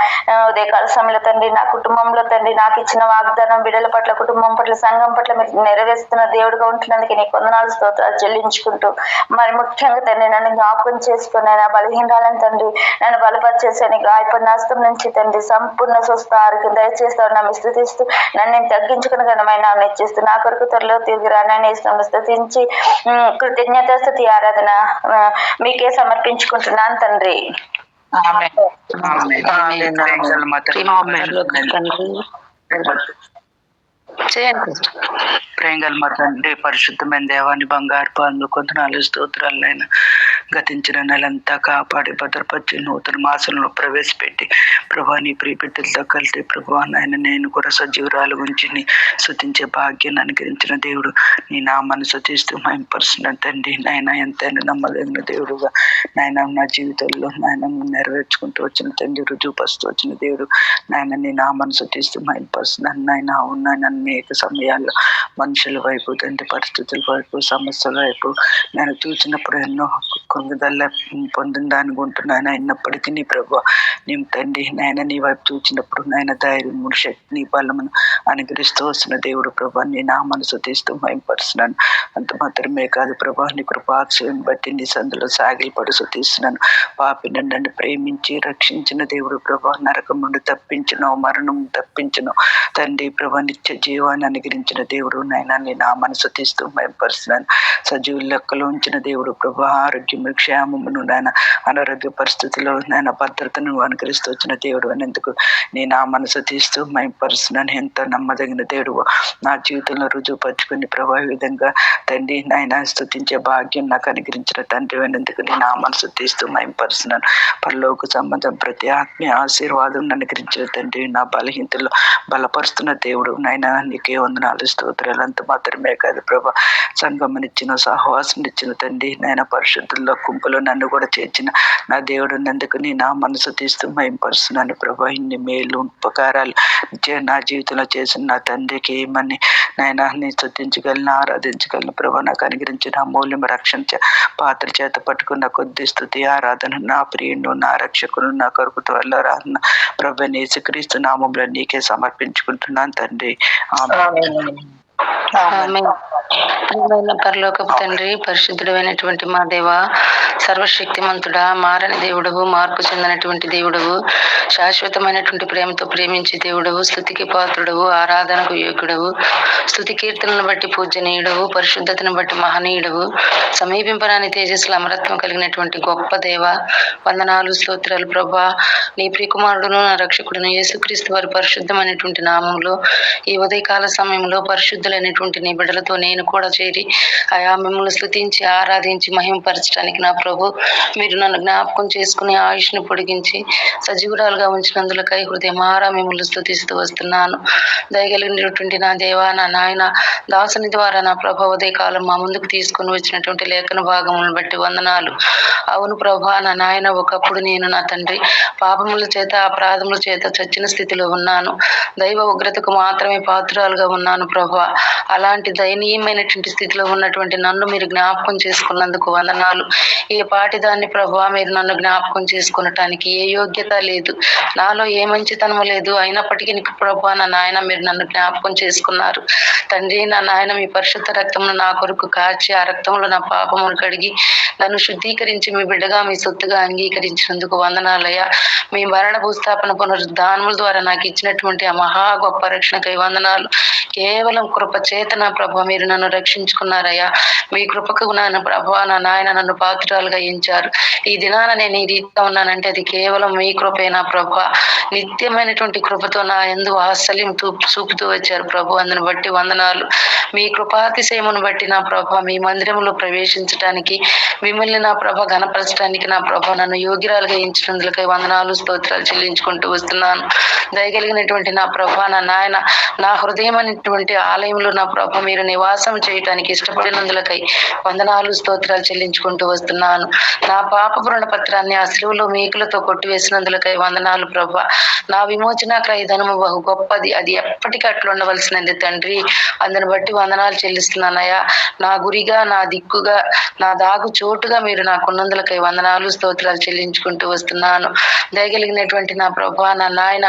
ఉదయకాల సమయంలో తండ్రి నా కుటుంబంలో తండ్రి నాకు ఇచ్చిన వాగ్దానం బిడ్డల పట్ల కుటుంబం పట్ల సంఘం పట్ల మీరు నెరవేరుస్తున్న దేవుడిగా ఉంటున్నందుకు నీకు వందనాలు స్తోత్రాలు చెల్లించుకుంటూ మరి ముఖ్యంగా తండ్రి నన్ను జ్ఞాపకం చేసుకుని నా బలహీనాలను తండ్రి నన్ను బలపరిచేసాను గాయపడిన హస్తం నుంచి తండ్రి సంపూర్ణ స్వస్థ ఆరోగ్యం దయచేస్తాను నన్ను స్థుతిస్తూ నన్ను నేను తగ్గించుకుని ఘనమైన నెచ్చిస్తూ నా కొరకు త్వరలో తిరిగి రానని స్థుతించి కృతజ్ఞత స్థుతి ఆరాధన మీకే సమర్పించుకుంటున్నాను తండ్రి. ప్రేంగల్ మా తండ్రి పరిశుద్ధమైన దేవాన్ని బంగారు పాలు కొందనాలు స్తోత్రాలైనా గతించిన నెలంతా కాపాడి భద్రపరిచి నూతన మాసంలో ప్రవేశపెట్టి ప్రభా నీ ప్రియబిడ్డలతో కలిసి ప్రభా నాయన నేను కూడా సజీవురాలు ఉంచి స్తుతించే భాగ్యాన్ని అనుగ్రహించిన దేవుడు నీ నామాన్ని స్తుతిస్తూ మహిమపరుస్తున్న తండ్రి. నాయన ఎంతైనా నమ్మదగిన దేవుడుగా నాయన నా జీవితంలో నాయన నెరవేర్చుకుంటూ వచ్చిన తండ్రి రుజువుపరుస్తూ వచ్చిన దేవుడు నాయన నీ నామాన్ని స్తుతిస్తూ మహిమపరుస్తున్నాను. నాయన అవునా అనేక సమయాల్లో మనుషుల వైపు తండ్రి పరిస్థితుల వైపు సమస్యల వైపు నేను చూసినప్పుడు ఎన్నో కొంగుదల్ల పొందిన దానికి ఉంటున్నాను. అయినప్పటికీ నీ ప్రభు నీ తండ్రి నాయన నీ వైపు చూసినప్పుడు నాయన ధైర్యం శక్తిని బలమును అనుగ్రహిస్తూ వస్తున్న దేవుడు ప్రభా నీ నామాన్ని స్తుతిస్తూ మహిమపరుస్తున్నాను. అంత మాత్రమే కాదు ప్రభా నీ కృపాక్షయం బట్టి నీ సందులో సాగిలపడి స్తుతిస్తున్నాను. పాపి నన్ను ప్రేమించి రక్షించిన దేవుడు ప్రభా నరకం నుండి తప్పించను మరణం తప్పించను తండ్రి ప్రభా నిత్య జీవాన్ని అనుగ్రహించిన దేవుడు నాయన నీ నామాన్ని స్తుతిస్తూ మహిమపరుస్తున్నాను. సజీవుల లెక్కలో ఉంచిన దేవుడు ప్రభా ఆరోగ్యం క్షేమమును నాయన అనారోగ్య పరిస్థితుల్లో నాయన భద్రతను అనుకరిస్తూ వచ్చిన దేవుడు అనేందుకు నీ నామాన్ని స్తుతిస్తూ మహిమపరుస్తున్నాను. ఎంతో నమ్మదగిన దేవుడు నా జీవితంలో రుజువుపరుచుకుని ప్రభా విధంగా తండ్రి నాయన స్తుతించే భాగ్యం నాకు అనుగ్రహించిన తండ్రి అనేందుకు నీ నామాన్ని స్తుతిస్తూ మహిమపరుస్తున్నాను. పరలోక సంబంధం ప్రతి ఆత్మీయ ఆశీర్వాదం అనుగ్రహించిన తండ్రి నా బలహీనతలో బలపరుస్తున్న దేవుడు నాయన నీకే వందనాలు స్తోత్రాలు. అంత మాత్రమే కాదు ప్రభా సంఘమనిచ్చిన సహవాసం ఇచ్చిన తండ్రి నాయన పరిశుద్ధుల్లో గుంపులో నన్ను కూడా చేర్చిన నా దేవుడు నందుకు నీ నా మనసు తీస్తూ మహిమపరుస్తున్నాను ప్రభా. ఇన్ని మేలు ఉపకారాలు నా జీవితంలో చేసిన నా తండ్రికి ఏమని నాయన నీ స్తుతించగలను ఆరాధించగలను ప్రభా. నాకు అనుగ్రహించిన అమూల్యం రక్షణ పాత్ర చేత పట్టుకున్న కొద్ది స్తుతి ఆరాధన నా ప్రియుడు నా రక్షకుడు నా కొరకు త్వరలో రాన్న ప్రభు యేసుక్రీస్తు నామములో నీకే సమర్పించుకుంటున్నాను తండ్రి. పరలోకపు తండ్రి పరిశుద్ధుడైనటువంటి మా దేవ సర్వశక్తిమంతుడా మారని దేవుడవు మార్పు చెందినటువంటి దేవుడవు శాశ్వతమైనటువంటి ప్రేమతో ప్రేమించే దేవుడవు స్తుతికి పాత్రుడవు ఆరాధనకు యోగ్యుడవు స్తుతి కీర్తనను బట్టి పూజనీయుడవు పరిశుద్ధతను బట్టి మహనీయుడవు సమీపింపరాని తేజస్సుల అమరత్వం కలిగినటువంటి గొప్ప దేవ వందనాలు స్తోత్రాలు ప్రభా. నీ ప్రియకుమారుడును నా రక్షకుడును యేసుక్రీస్తు వారి పరిశుద్ధమైనటువంటి నామంలో ఈ ఉదయకాల సమయంలో పరిశుద్ధులైనటువంటి నీ బిడ్డలతో నేను కూడా చేరి ఆయా మిమ్మల్ని స్తుతించి ఆరాధించి మహిమపరచడానికి నా ప్రభు మీరు నన్ను జ్ఞాపకం చేసుకుని ఆయుష్ను పొడిగించి సజీవురాలుగా ఉంచినందులకై హృదయమారా మిమ్మల్ని స్తుతిస్తూ వస్తున్నాను. దయగలిగినటువంటి నా దేవా నా నాయన దాసుని ద్వారా నా ప్రభు ఉదయకాలం మా ముందుకు తీసుకుని వచ్చినటువంటి లేఖన భాగములను బట్టి వందనాలు. అవును ప్రభా నా నాయన ఒకప్పుడు నేను నా తండ్రి పాపముల చేత అపరాధముల చేత చచ్చిన స్థితిలో ఉన్నాను. దైవ ఉగ్రతకు మాత్రమే పాత్రురాలుగా ఉన్నాను ప్రభా. అలాంటి దయనీయమైనటువంటి స్థితిలో ఉన్నటువంటి నన్ను మీరు జ్ఞాపకం చేసుకున్నందుకు వందనాలు. ఏ పాటి దాన్ని ప్రభా మీరు నన్ను జ్ఞాపకం చేసుకునటానికి ఏ యోగ్యత లేదు, నాలో ఏ మంచితనము లేదు. అయినప్పటికీ నీకు ప్రభా నా నాయన మీరు నన్ను జ్ఞాపకం చేసుకున్నారు తండ్రి. నా నాయన మీ పరిశుద్ధ రక్తమును నా కొరకు కాచి ఆ రక్తంలో నా పాపమును కడిగి నన్ను శుద్ధీకరించి మీ బిడ్డగా మీ సొత్తుగా అంగీకరించినందుకు వందనాలయ్యా. మీ మరణ భూస్థాపన పునరుద్ధానముల ద్వారా నాకు ఇచ్చినటువంటి ఆ మహా గొప్ప రక్షణకై వందనాలు. కేవలం కృప కృప చేత నా ప్రభా మీరు నన్ను రక్షించుకున్నారయ్యా. మీ కృపకు నాన్న ప్రభా నా నాయన నన్ను పాత్రలుగా ఎంచారు. ఈ దినాన నేను ఈ రీతిగా ఉన్నానంటే అది కేవలం మీ కృపే నా ప్రభా. నిత్యమైనటువంటి కృపతో నా యందు వాత్సల్యం చూపుతూ వచ్చారు ప్రభు. అందుని బట్టి వందనాలు. మీ కృపాతిశయమును బట్టి నా ప్రభా మీ మందిరంలో ప్రవేశించడానికి, మిమ్మల్ని నా ప్రభ ఘనపరచడానికి నా ప్రభ నన్ను యోగ్యురాలుగా ఎంచినందులకై వందనాలు స్తోత్రాలు చెల్లించుకుంటూ వస్తున్నాను. దయగలిగినటువంటి నా ప్రభ నా నాయన నా హృదయం అనేటువంటి ఆలయంలో నా ప్రభ మీరు నివాసం చేయటానికి ఇష్టపడినందులకై వందనాలు స్తోత్రాలు చెల్లించుకుంటూ వస్తున్నాను. నా పాప పత్రాన్ని ఆ శిలువలో మేకులతో కొట్టివేసినందులకై వందనాలు ప్రభ. నా విమోచన క్రయధనము బహు గొప్పది, అది ఎప్పటికీ అట్లా ఉండవలసినది తండ్రి. అందుని బట్టి వందనాలు చెల్లిస్తున్నానయ్యా. నా గురిగా, నా దిక్కుగా, నా దాగు చోటుగా మీరు నాకున్నందులకై వందనాలు స్తోత్రాలు చెల్లించుకుంటూ వస్తున్నాను. దయగలిగినటువంటి నా ప్రభా నా నాయన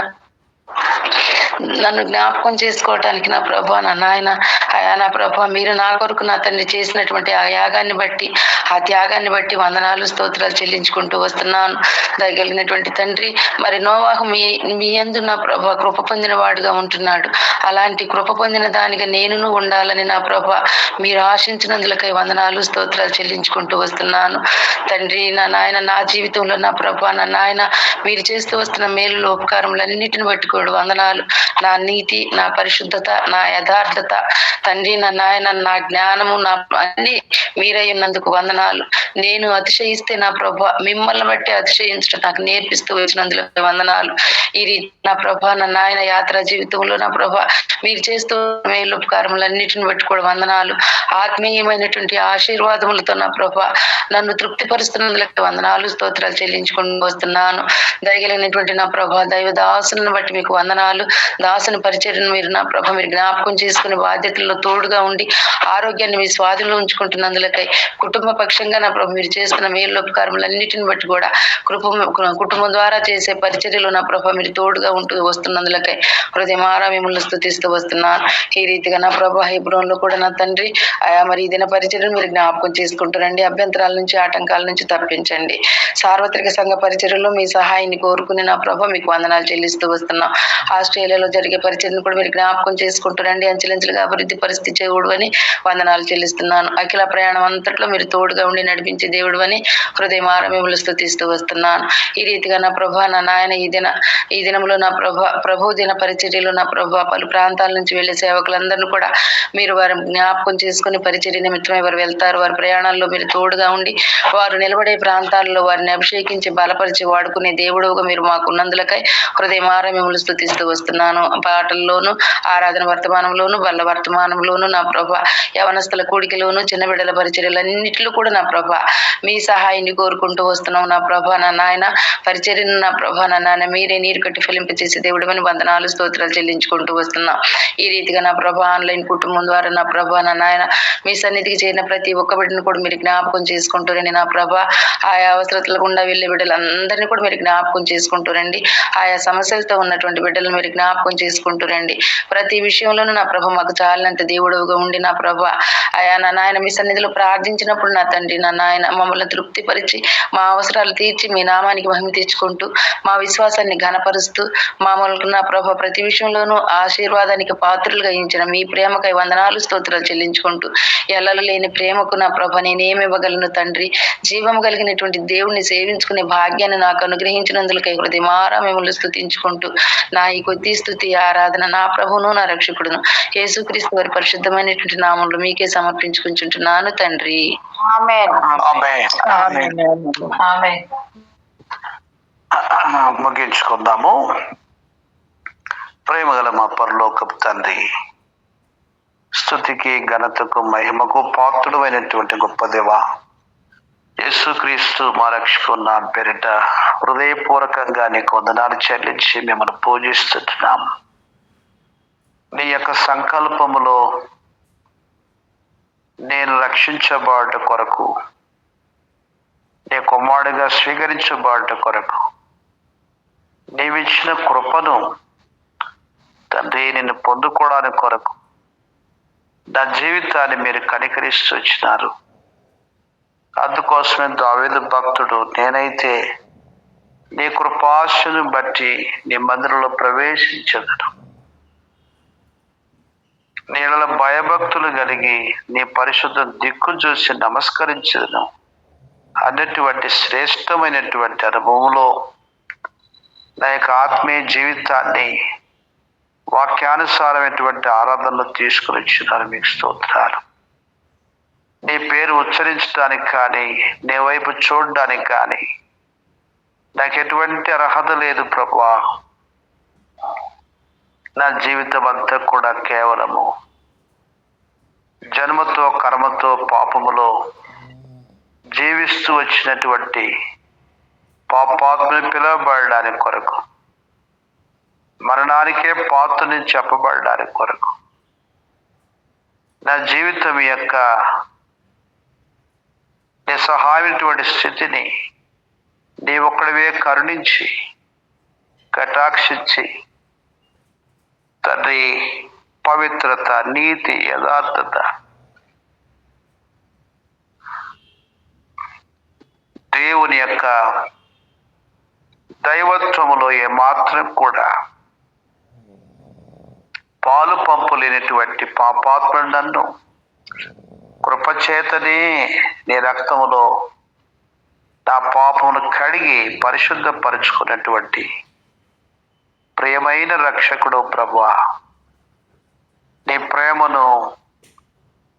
నన్ను జ్ఞాపకం చేసుకోవటానికి నా ప్రభా నా నాయన అయా నా ప్రభా మీరు నా కొరకు నా తండ్రి చేసినటువంటి ఆ యాగాన్ని బట్టి, ఆ త్యాగాన్ని బట్టి వందనాలు స్తోత్రాలు చెల్లించుకుంటూ వస్తున్నాను. దయగలిగినటువంటి తండ్రి, మరి నోవాహు మీ యందు నా ప్రభా కృప పొందిన వాడుగా ఉంటున్నాడు. అలాంటి కృప పొందిన దానిగా నేను ఉండాలని నా ప్రభా మీరు ఆశించినందులకై వందనాలు స్తోత్రాలు చెల్లించుకుంటూ వస్తున్నాను. తండ్రి నా నాయన నా జీవితంలో నా ప్రభా నా నాయన మీరు చేస్తూ వస్తున్న మేలు ఉపకారములన్నిటిని బట్టి కూడా వందనాలు. నా నీతి, నా పరిశుద్ధత, నా యథార్థత తండ్రి నా నాయన నా జ్ఞానము నా అన్ని మీరై ఉన్నందుకు వందనాలు. నేను అతిశయిస్తే నా ప్రభా మిమ్మల్ని బట్టి అతిశయించడం నాకు నేర్పిస్తూ వచ్చినందుకు వందనాలు. ఈ రీతి నా ప్రభా నా నాయన యాత్రా జీవితంలో నా ప్రభా మీరు చేస్తూ మేలు ఉపకారములన్నిటిని బట్టి కూడా వందనాలు. ఆత్మీయమైనటువంటి ఆశీర్వాదములతో నా ప్రభా నన్ను తృప్తిపరుస్తున్నందుకు వందనాలు స్తోత్రాలు చెల్లించుకుంటూ వస్తున్నాను. దయగలిగినటువంటి నా ప్రభా దైవ దాసులను బట్టి మీకు వందనాలు. దాసుని పరిచర్యను మీరు నా ప్రభ మీరు జ్ఞాపకం చేసుకుని బాధ్యతల్లో తోడుగా ఉండి ఆరోగ్యాన్ని మీ స్వాధీనంలో ఉంచుకుంటున్నందులకై, కుటుంబ పక్షంగా నా ప్రభు మీరు చేస్తున్న మేలుపకారములన్నిటిని బట్టి కూడా కుటుంబం ద్వారా చేసే పరిచర్యలో నా ప్రభ మీరు తోడుగా ఉంటూ వస్తున్నందులకై హృదయమారా మిమ్మల్ని స్తుతిస్తూ వస్తున్నాను. ఈ రీతిగా నా ప్రభ హెబ్రోన్లో కూడా నా తండ్రి ఆయా మరి ఈ దిన పరిచర్యను మీరు జ్ఞాపకం చేసుకుంటారండి. అభ్యంతరాల నుంచి ఆటంకాల నుంచి తప్పించండి. సార్వత్రిక సంఘ పరిచర్యలో మీ సహాయాన్ని కోరుకుని నా ప్రభ మీకు వందనాలు చెల్లిస్తూ వస్తున్నాం. ఆస్ట్రేలియాలో జరిగే పరిచర్యను కూడా మీరు జ్ఞాపకం చేసుకుంటారండి. అంచెలంచెలుగా అభివృద్ధి పరిస్థితి దేవుడు అని వందనాలు చెల్లిస్తున్నాను. అఖిల ప్రయాణం అంతట్లో మీరు తోడుగా ఉండి నడిపించే దేవుడు అని హృదయమార మిమ్మల్ని స్తుతిస్తూ వస్తున్నాను. ఈ రీతిగా నా ప్రభా నా నాయన ఈ దినంలో నా ప్రభు దిన పరిచర్యలో నా ప్రభా పలు ప్రాంతాల నుంచి వెళ్లే సేవకులందరినీ కూడా మీరు వారి జ్ఞాపకం చేసుకుని పరిచర్య నిమిత్తమై వారు వెళ్తారు. వారి ప్రయాణాల్లో మీరు తోడుగా ఉండి వారు నిలబడే ప్రాంతాల్లో వారిని అభిషేకించి బలపరిచి వాడుకునే దేవుడుగా మీరు మాకున్నందులకై హృదయమార మిమ్మల్ని స్తుతిస్తూ వస్తున్నాను. పాటల్లోను, ఆరాధన వర్తమానంలోను, బల్ల వర్తమానంలోను నా ప్రభ యవనస్తుల కూడికలోను, చిన్న బిడ్డల పరిచర్యలన్నింటిలో కూడా నా ప్రభ మీ సహాయాన్ని కోరుకుంటూ వస్తున్నాం. నా ప్రభ నా నాయన పరిచర్యను నా ప్రభ నా నాయన మీరే నీరు కట్టి ఫలింప చేసే దేవుడమని వందనాలు స్తోత్రాలు చెల్లించుకుంటూ వస్తున్నాం. ఈ రీతిగా నా ప్రభ ఆన్లైన్ కుటుంబం ద్వారా నా ప్రభ నా నాయన మీ సన్నిధికి చేరిన ప్రతి ఒక్క బిడ్డను కూడా మీరు జ్ఞాపకం చేసుకుంటారండి. నా ప్రభ ఆయా అవసరతల గుండా వెళ్ళే బిడ్డలందరినీ కూడా మీరు జ్ఞాపకం చేసుకుంటారండి. ఆయా సమస్యలతో ఉన్నటువంటి బిడ్డలను మీరు జ్ఞాపకం చేసుకుంటారండి. ప్రతి విషయంలోనూ నా ప్రభ మాకు చాలినంత దేవుడుగా ఉండి నా ప్రభ ఆయా నా నాయన మీ సన్నిధిలో ప్రార్థించినప్పుడు నా తండ్రి నా నాయన మమ్మల్ని తృప్తిపరిచి మా అవసరాలు తీర్చి మీ నామానికి మహిమ తెచ్చుకుంటూ మా విశ్వాసాన్ని ఘనపరుస్తూ మామూలు నా ప్రభ ప్రతి విషయంలోనూ ఆశీర్వాదానికి పాత్రలుగా ఇచ్చిన మీ ప్రేమకై వందనాలు స్తోత్రాలు చెల్లించుకుంటూ ఎల్లలు లేని ప్రేమకు నా ప్రభ నేనేమి ఇవ్వగలను తండ్రి. జీవము కలిగినటువంటి దేవుణ్ణి సేవించుకునే భాగ్యాన్ని నాకు అనుగ్రహించినందులకై హృదయమారా మిమ్మల్ని స్తుతించుకుంటూ నా ఈ కొద్ది స్తుతి ఆరాధన నా ప్రభును నా రక్షకుడును యేసుక్రీస్తు వారి పరిశుద్ధమైనటువంటి నామంలో మీకే సమర్పించుకుంటున్నాను తండ్రి. ఆమేన్. ఆమేన్. ముగించుకుందాము. ప్రేమగల మా పరలోకపు తండ్రి, స్తుతికి ఘనతకు మహిమకు పాత్రుడు అయినటువంటి గొప్ప దేవ యేసుక్రీస్తు మా రక్షకుడు నా పేరిట హృదయపూర్వకంగా నీకు వందనాలు చెల్లించి మిమ్మల్ని పూజిస్తున్నాం. నీ యొక్క సంకల్పములో నేను రక్షించబడ కొరకు, నీ కుమారుడిగా స్వీకరించబడ కొరకు నీవిచ్చిన కృపను తండ్రి నిన్ను పొందుకోవడానికి కొరకు నా జీవితాన్ని మీరు కనికరిస్తూ వచ్చినారు. అందుకోసమే దావీదు భక్తుడు నేనైతే నీ కృపాశను బట్టి నీ మందిరంలో ప్రవేశించగలను, నీళ్ళ భయభక్తులు కలిగి నీ పరిశుద్ధ దిక్కు చూసి నమస్కరించను అన్నటువంటి శ్రేష్టమైనటువంటి అనుభవంలో నా యొక్క ఆత్మీయ జీవితాన్ని వాక్యానుసారమైనటువంటి ఆరాధనలు తీసుకుని వచ్చినారు. మీకు స్తోత్రాలు. నీ పేరు ఉచ్చరించడానికి కానీ నీ వైపు చూడడానికి కానీ నాకు ఎటువంటి అర్హత లేదు ప్రభువా. నా జీవితం అంతా కూడా కేవలము జన్మతో కర్మతో పాపములో జీవిస్తూ వచ్చినటువంటి పాపాత్మని పిలువబడడానికి కొరకు, మరణానికే పాత్రని చెప్పబడడానికి కొరకు నా జీవితం యొక్క నిస్సహాయమైనటువంటి స్థితిని నీ ఒక్కడివే కరుణించి కటాక్షించి తండ్రి పవిత్రత, నీతి, యథార్థత, దేవుని యొక్క దైవత్వములో ఏమాత్రం కూడా పాలు పంపు లేనటువంటి పాపాత్ముడు నన్ను కృపచేతనే నీ రక్తములో నా పాపమును కడిగి పరిశుద్ధపరుచుకున్నటువంటి ప్రియమైన రక్షకుడు ప్రభువా, నీ ప్రేమను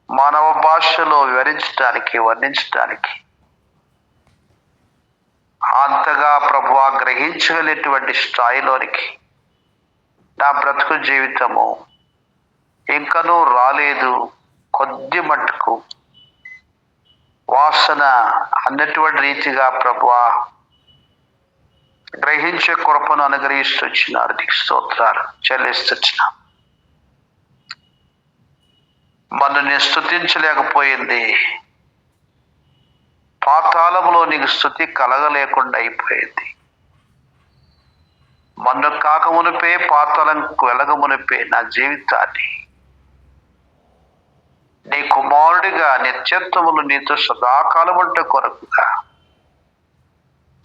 మానవ భాషలో వివరించడానికి, వర్ణించడానికి అంతగా ప్రభువా గ్రహించగలిగినటువంటి స్థాయిలోనికి నా బ్రతుకు జీవితము ఇంకనూ రాలేదు. కొద్ది మట్టుకు వాసన అన్నటువంటి రీతిగా ప్రభువా గ్రహించే కృపను అనుగ్రహిస్తూ వచ్చినారు. నీకు స్తోత్రాలు చెల్లిస్తున్నా. మనల్ని స్తుతించలేకపోయింది, పాతాళములో నీకు స్తుతి కలగలేకుండా అయిపోయింది. మన్ను కాకమునిపే పాతాళంకు వెలగమునిపే నా జీవితాన్ని నీ కుమారుడిగా నిత్యత్వములు నీతో సదాకాలముంట కొరకుగా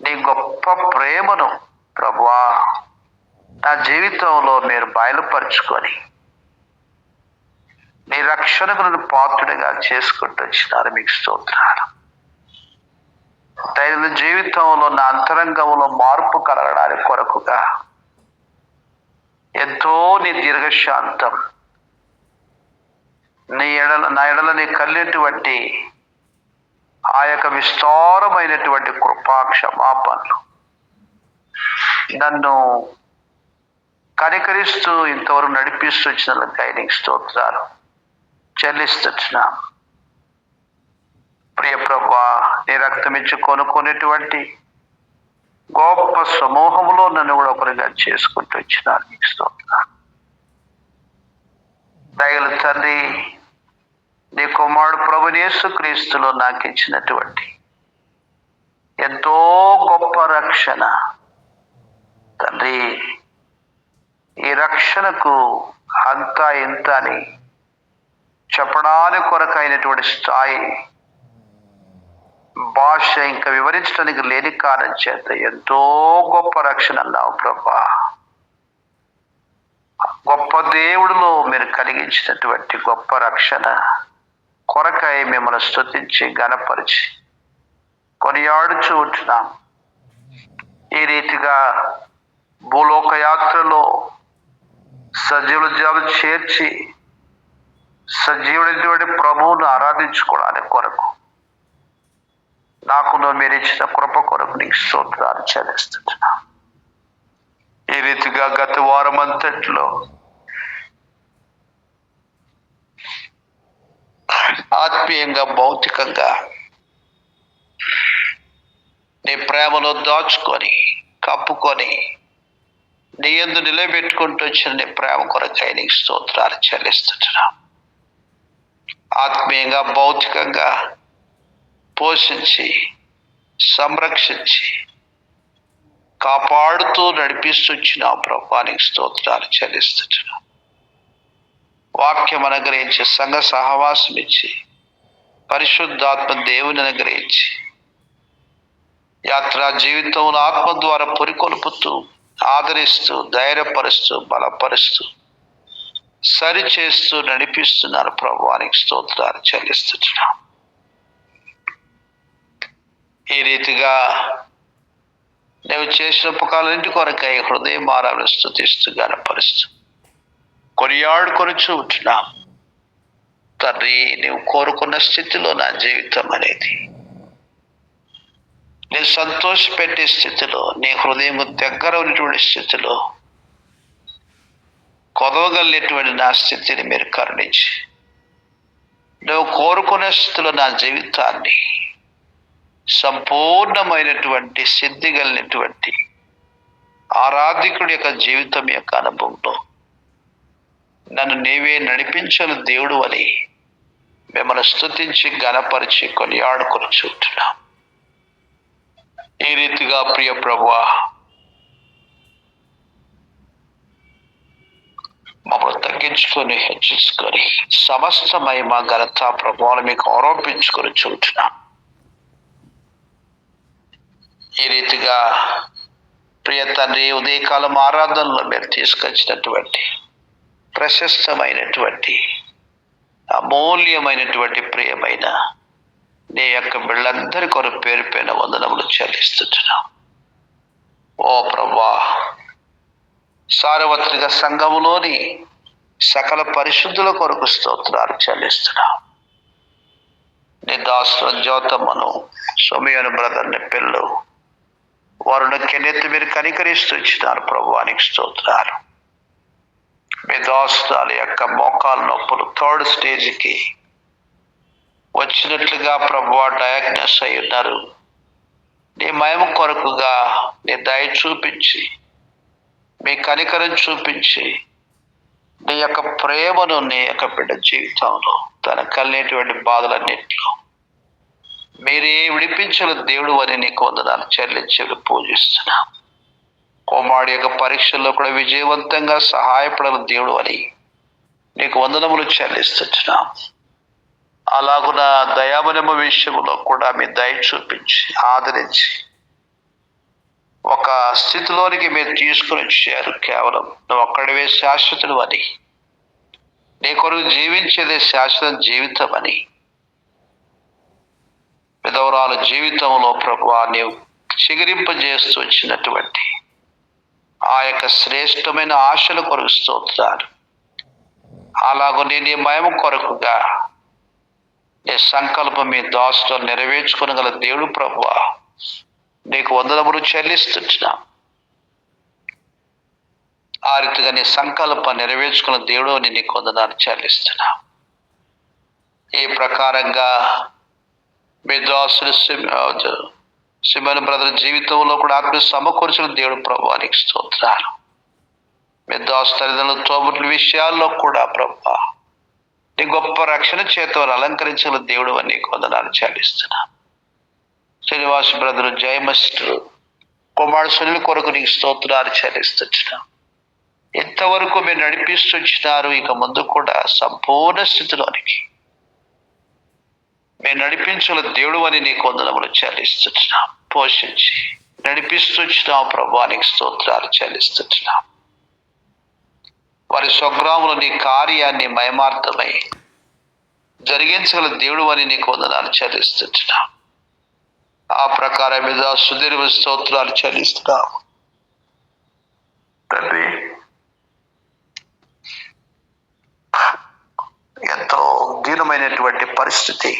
నీ గొప్ప ప్రేమను ప్రభువా నా జీవితంలో మీరు బయలుపరుచుకొని నీ రక్షణకు నన్ను పాత్రుడిగా చేసుకుంటూ వచ్చినారు. మీకు స్తోత్రాలు. దైన జీవితంలో నా అంతరంగంలో మార్పు కలగడానికి కొరకుగా ఎంతో నీ దీర్ఘశాంతం, నా ఎడల నీ కలిగినటువంటి ఆ యొక్క విస్తారమైనటువంటి కృపా క్షమాపణలు నన్ను కనికరిస్తూ ఇంతవరకు నడిపిస్తూ వచ్చిన నీకు స్తోత్రాలు చెల్లిస్తున్నా. ప్రియ ప్రభువా, నీ రక్తం ఇచ్చి కొనుక్కునేటువంటి గొప్ప సమూహంలో నన్ను కూడా ఒకరిగా చేసుకుంటూ వచ్చినారు. నీకు స్తోత్రాలు. దయగల తండ్రి, నీ కుమారుడు ప్రభువైన యేసుక్రీస్తులో నాకు ఇచ్చినటువంటి ఎంతో గొప్ప రక్షణ తండ్రి, ఈ రక్షణకు అంతా ఇంత అని చెప్పడానికి కొరకైనటువంటి స్థాయి భాష ఇంకా వివరించడానికి లేని కారణం చేత ఎంతో గొప్ప రక్షణ అన్నావు ప్రభా. గొప్ప దేవుడిలో మీరు కలిగించినటువంటి గొప్ప రక్షణ కొరకై మిమ్మల్ని స్తుతించి ఘనపరిచి కొనియాడుచూ ఉంటున్నాం. ఈ రీతిగా భూలోక యాత్రలో సజీవుల జాబు చేర్చి సజీవుడైనటువంటి ప్రభువును ఆరాధించుకోవడానికి కొరకు నాకు మీరు ఇచ్చిన కృప కొరకు నీకు స్తోత్రాలు చెల్లిస్తున్నా. ఈ రీతిగా గత వారం అంతట్లో ఆత్మీయంగా, భౌతికంగా నీ ప్రేమలో దాచుకొని కప్పుకొని నీ యందు నిలబెట్టుకుంటూ వచ్చిన నీ ప్రేమ కొరకై నీకు స్తోత్రాలు చెల్లిస్తున్నా. ఆత్మీయంగా, భౌతికంగా పోషించి సంరక్షించి కాపాడుతూ నడిపిస్తూ వచ్చిన ప్రభువానికి స్తోత్రాలు చెల్లిస్తున్నా. వాక్యం అనుగ్రహించి సంఘ సహవాసం ఇచ్చి పరిశుద్ధాత్మ దేవుని అనుగ్రహించి యాత్రా జీవితంలో ఆత్మ ద్వారా పురికొల్పుతూ ఆదరిస్తూ ధైర్యపరుస్తూ బలపరుస్తూ సరి చేస్తూ నడిపిస్తున్నారు ప్రభువానికి స్తోత్రాలు చెల్లిస్తున్నాం. ఈ రీతిగా నువ్వు చేసిన ఉపకారాలన్నింటి కొరకై హృదయం ఆరాధన స్తుతిస్తూ గణపరుస్తూ కొనియాడుకొనుచూ ఉంటున్నాం. తండ్రి, నీవు కోరుకున్న స్థితిలో నా జీవితం అనేది, నీ సంతోషపెట్టే స్థితిలో, నీ హృదయం దగ్గర ఉన్నటువంటి స్థితిలో, కొదవగలిగినటువంటి నా స్థితిని మీరు కరుణించి, నువ్వు కోరుకునే స్థితిలో నా జీవితాన్ని సంపూర్ణమైనటువంటి సిద్ధి కలిగినటువంటి ఆరాధికుడి యొక్క జీవితం యొక్క అనుభవంలో నన్ను నీవే నడిపించను దేవుడు అని మిమ్మల్ని స్తుతించి ఘనపరిచి కొనియాడుకొని చూస్తున్నాం. ఈ రీతిగా ప్రియ ప్రభువా, మమ్మల్ని తగ్గించుకొని హెచ్చించుకొని సమస్త మహిమ ఘనత ప్రభావాలు మీకు ఆరోపించుకొని చూస్తున్నాం. ఈ రీతిగా ప్రియ తండ్రి, ఉదయకాలం ఆరాధనలో మీరు తీసుకొచ్చినటువంటి ప్రశస్తమైనటువంటి అమూల్యమైనటువంటి ప్రియమైన నీ యొక్క బిళ్ళందరి కొరకు పేరు పైన వందనములు చెల్లిస్తున్నాం. ఓ ప్రభువా, సార్వత్రిక సంఘములోని సకల పరిశుద్ధుల కొరకు స్తోత్రాలు చెల్లిస్తున్నాం. నీ దాసుల జ్యోతమ్మను, సోమయ్యను బ్రదర్ని పిల్లు వారు కెన్నెత్తి మీరు కనికరిస్తూ ఇచ్చినారు ప్రభువానికి స్తోత్రాలు. మీ దాసుల యొక్క మోకాలు నొప్పులు 3rd స్టేజ్కి వచ్చినట్లుగా ప్రభువా డయాగ్నోస్ అయి ఉన్నారు. నీ మహిమ కొరకుగా నీ దయ చూపించి, మీ కనికరం చూపించి, నీ యొక్క ప్రేమను నీ యొక్క బిడ్డ జీవితంలో తన కలిగినటువంటి బాధలన్నింటిలో మీరే విడిపించిన దేవుడు అని నీకు వందనాలు చెల్లించి పూజిస్తున్నాం. కుమారుడి యొక్క పరీక్షల్లో కూడా విజయవంతంగా సహాయపడని దేవుడు అని నీకు వందనములు చెల్లిస్తున్నాం. అలాగున దయామనమ విషయంలో కూడా మీ దయ చూపించి ఆదరించి ఒక స్థితిలోనికి మీరు తీసుకుని వచ్చారు. కేవలం నువ్వు ఒక్కడివే శాశ్వతుడు అని, నీ కొరకు జీవించేదే శాశ్వత జీవితం అని, విధవరాల జీవితంలో ప్రభువా నీవు చిగురింపజేస్తూ వచ్చినటువంటి ఆ యొక్క శ్రేష్టమైన ఆశల కొరకు స్తోత్రాలు. అలాగూ నీ మహిమ కొరకుగా నీ సంకల్పం మీ దాసులో నెరవేర్చుకోగల దేవుడు ప్రభువా నీకు వందనములు చెల్లిస్తున్నాం. ఆ రీతిగా నీ సంకల్పం నెరవేర్చుకున్న దేవుడు అని నీకు వందనాలు చెల్లిస్తున్నాం. ఈ ప్రకారంగా మీ దాసులు సిమోను బ్రదర్ జీవితంలో కూడా ఆత్మ సమకూర్చిన దేవుడు ప్రభువానికి స్తోత్రాలు. మీ దాసు తల్లిదండ్రుల తోబుట్ల విషయాల్లో కూడా ప్రభువా నీ గొప్ప రక్షణ చేతను అలంకరించిన దేవుడు అని నీకు వందనాలు చెల్లిస్తున్నాం. శ్రీనివాస్ బ్రదరు, జయమస్టరు, కుమారుడు సునీల్ కొరకు నీకు స్తోత్రాలు చెల్లిస్తున్నాం. ఇంతవరకు మీరు నడిపిస్తున్నారు. ఇక ముందు కూడా సంపూర్ణ స్థితిలోనికి మేము నడిపించిన దేవుడు అని నీకు వందనములు చెల్లిస్తున్నాం. పోషించి నడిపిస్తున్నాం ప్రభువానికి స్తోత్రాలు చెల్లిస్తున్నాం. వారి స్వగ్రాములు నీ కార్యాన్ని మహిమార్థమై జరిగించగల దేవుడు అని నీకు వందనాలు చెల్లిస్తున్నాం. ఆ ప్రకారం మీద సుదీర్ఘ స్తోత్రాలు చెల్లిస్తున్నాం. తండ్రి, ఎంతో దీనమైనటువంటి పరిస్థితి,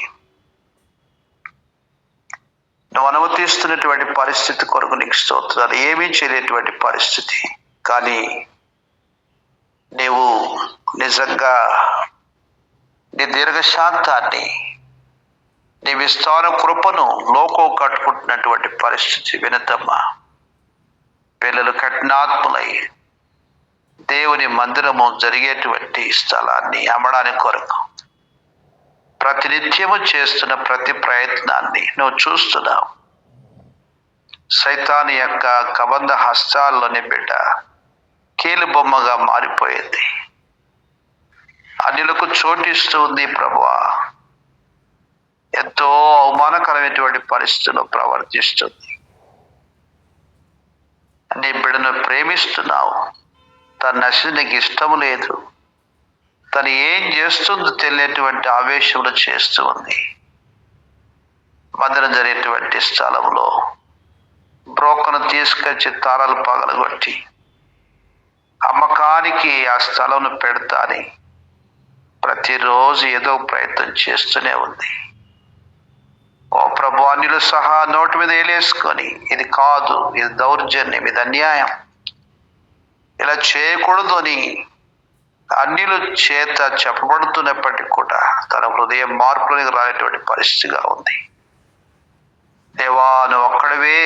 నువ్వు అనుమతిస్తున్నటువంటి పరిస్థితి కొరకు నీకు స్తోత్రాలు. ఏమీ చేయలేటువంటి పరిస్థితి, కానీ నీవు నిజంగా నీ దీర్ఘశాంతాన్ని, నీ విస్తార కృపను లోకం కట్టుకుంటున్నటువంటి పరిస్థితి వినతమ్మ. పిల్లలు కఠినాత్ములై దేవుని మందిరము జరిగేటువంటి స్థలాన్ని అమ్మడానికి కొరకు ప్రతినిత్యము చేస్తున్న ప్రతి ప్రయత్నాన్ని నువ్వు చూస్తున్నావు. సైతాను యొక్క కబంధ హస్తాల్లోని బిడ్డ కీలు బొమ్మగా మారిపోయింది. అన్యులకు చోటిస్తూ ఉంది ప్రభువా. ఎంతో అవమానకరమైనటువంటి పరిస్థితుల్లో ప్రవర్తిస్తుంది. నీ బిడ్డను ప్రేమిస్తున్నావు, తన నశ నీకు ఇష్టం లేదు. తను ఏం చేస్తుందో తెలియనటువంటి ఆవేశంలో చేస్తూ ఉంది. మందిరం జరిగేటువంటి స్థలంలో బ్రోకను తీసుకొచ్చి తాళాలు పగలగొట్టి అమ్మకానికి ఆ స్థలంను పెడతా అని ప్రతిరోజు ఏదో ప్రయత్నం చేస్తూనే ఉంది. ఓ ప్రభు, అన్యులు సహా నోటి మీద ఏలేసుకొని ఇది కాదు, ఇది దౌర్జన్యం, ఇది అన్యాయం, ఇలా చేయకూడదు అని అన్యుల చేత చెప్పబడుతున్నప్పటికీ కూడా తన హృదయం మార్పులోకి రానటువంటి పరిస్థితిగా ఉంది. దేవా, నువ్వు ఒక్కడివే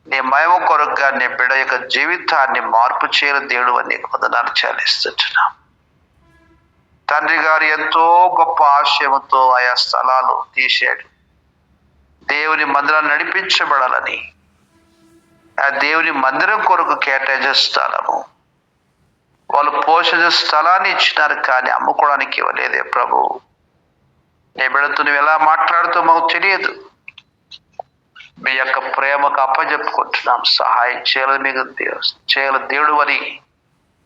నీ మహిమ కొరకుగా నీ బిడ్డ యొక్క జీవితాన్ని మార్పు చేయని దేవుడు అని నీకు వందనాలు చెల్లిస్తున్నాం. తండ్రి గారు ఎంతో గొప్ప ఆశయంతో ఆయా స్థలాలు తీశాడు. దేవుని మందిరాన్ని నడిపించబడాలని, ఆ దేవుని మందిరం కొరకు కేటాయించే స్థలము, వాళ్ళు పోషించే స్థలాన్ని ఇచ్చినారు కానీ అమ్ముకోవడానికి ఇవ్వలేదే ప్రభు. నీ బిడ్డతో నువ్వు ఎలా మాట్లాడుతూ మాకు తెలియదు. మీ యొక్క ప్రేమకు అప్పజెప్పుకుంటున్నాం. సహాయం చేయాలి, మీకు చేయాలి దేవుడు అని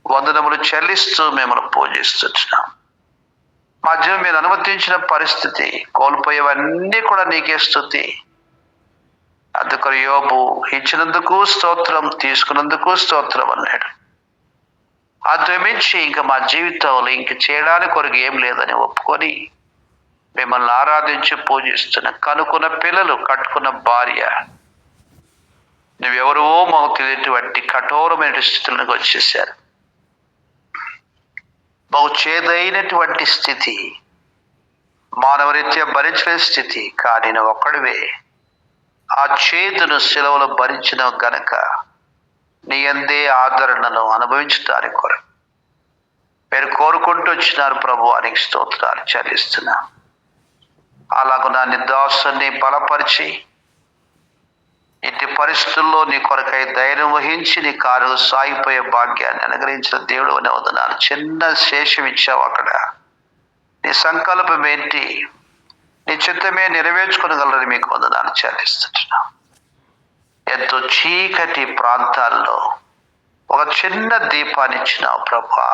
వందనములు చెల్లిస్తూ మిమ్మల్ని పూజిస్తున్నాం. మా జీవం మీరు అనుమతించిన పరిస్థితి, కోల్పోయేవన్నీ కూడా నీకే స్తుతి. అందుకు యోబు ఇచ్చినందుకు స్తోత్రం, తీసుకున్నందుకు స్తోత్రం అన్నాడు. అంతమించి ఇంకా మా జీవితంలో ఇంక చేయడానికి కొరకు ఏం లేదని ఒప్పుకొని మిమ్మల్ని ఆరాధించి పూజిస్తున్న కనుక్కున్న పిల్లలు, కట్టుకున్న భార్య, నువ్వెవరో మాకు తెలియటువంటి కఠోరమైన స్థితులకు వచ్చేసారు. బహు చేదైనటువంటి స్థితి, మానవరీత్యా భరించిన స్థితి, కానీ నువ్వు ఒక్కడివే ఆ చేదును సెలవులు భరించిన గనక నీ అందే ఆదరణను అనుభవించడానికి కొరకు మీరు కోరుకుంటూ వచ్చినారు ప్రభు. నీకు స్తోత్రాలు చెల్లిస్తున్నా. అలాగూ నా నిదాసుని బలపరిచి ఇంటి పరిస్థితుల్లో నీ కొరకై ధైర్యం వహించి నీ కార్యం సాగిపోయే భాగ్యాన్ని అనుగ్రహించిన దేవుడు అనే వందనాలు. చిన్న శేషం ఇచ్చావు అక్కడ. నీ సంకల్పం ఏంటి, నీ చిత్తమే నెరవేర్చుకోగలరని మీకు వందనాలు చెల్లిస్తున్నా. ఎంతో చీకటి ప్రాంతాల్లో ఒక చిన్న దీపాన్ని ఇచ్చినావు ప్రభా.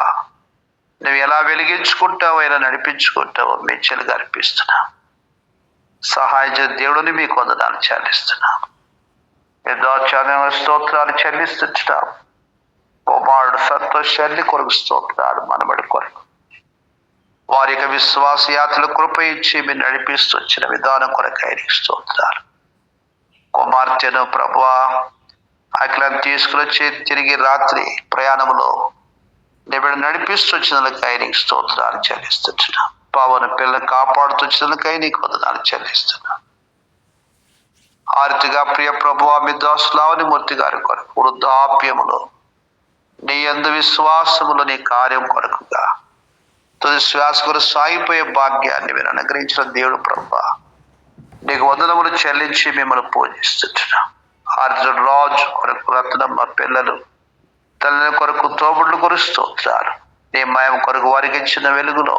నువ్వు ఎలా వెలిగించుకుంటావో, ఎలా నడిపించుకుంటావో మెచ్చలుగా అర్పిస్తున్నావు. సహాయ దేవుడిని మీకు వందనాలు చెల్లిస్తున్నాం. స్తోత్రాలు చెల్లిస్తున్నాం. కుమారుడు సంతోషాన్ని కొరకు స్తోత్రాలు, మనబడి కొరకు వారి యొక్క విశ్వాస యాత్రలు కృప ఇచ్చి మీరు నడిపిస్తూ వచ్చిన విధానం కొరకు ఆయనకి స్తోత్రాలు. కుమార్తెను ప్రభువా అఖిలను తీసుకుని వచ్చి తిరిగి రాత్రి ప్రయాణంలో నేను నడిపిస్తూ వచ్చినందుకు ఆయనకి స్తోత్రాలు చెల్లిస్తున్నాం. పవన పిల్లలు కాపాడుతూ వచ్చినందుకై నీకు వందనాలు చెల్లిస్తున్నా. ఆర్తిగా ప్రియ ప్రభువా మీ దాసులావని మూర్తి గారి కొరకు వృద్ధాప్యములో నీ యందు విశ్వాసములో నీ కార్యం కొరకుగా తుది శ్వాస కొరకు సాగిపోయే భాగ్యాన్ని మీరు అనుగ్రహించిన దేవుడు ప్రభువా, నీకు వందనములు చెల్లించి మిమ్మల్ని పూజిస్తున్నాం. ఆర్జున రాజు కొరకు రత్నమ్మ పిల్లలు తల్లిని కొరకు తోబుళ్ళు కొరకు స్తోత్రాలు. నీ మయం కొరకు వారికి ఇచ్చిన వెలుగులో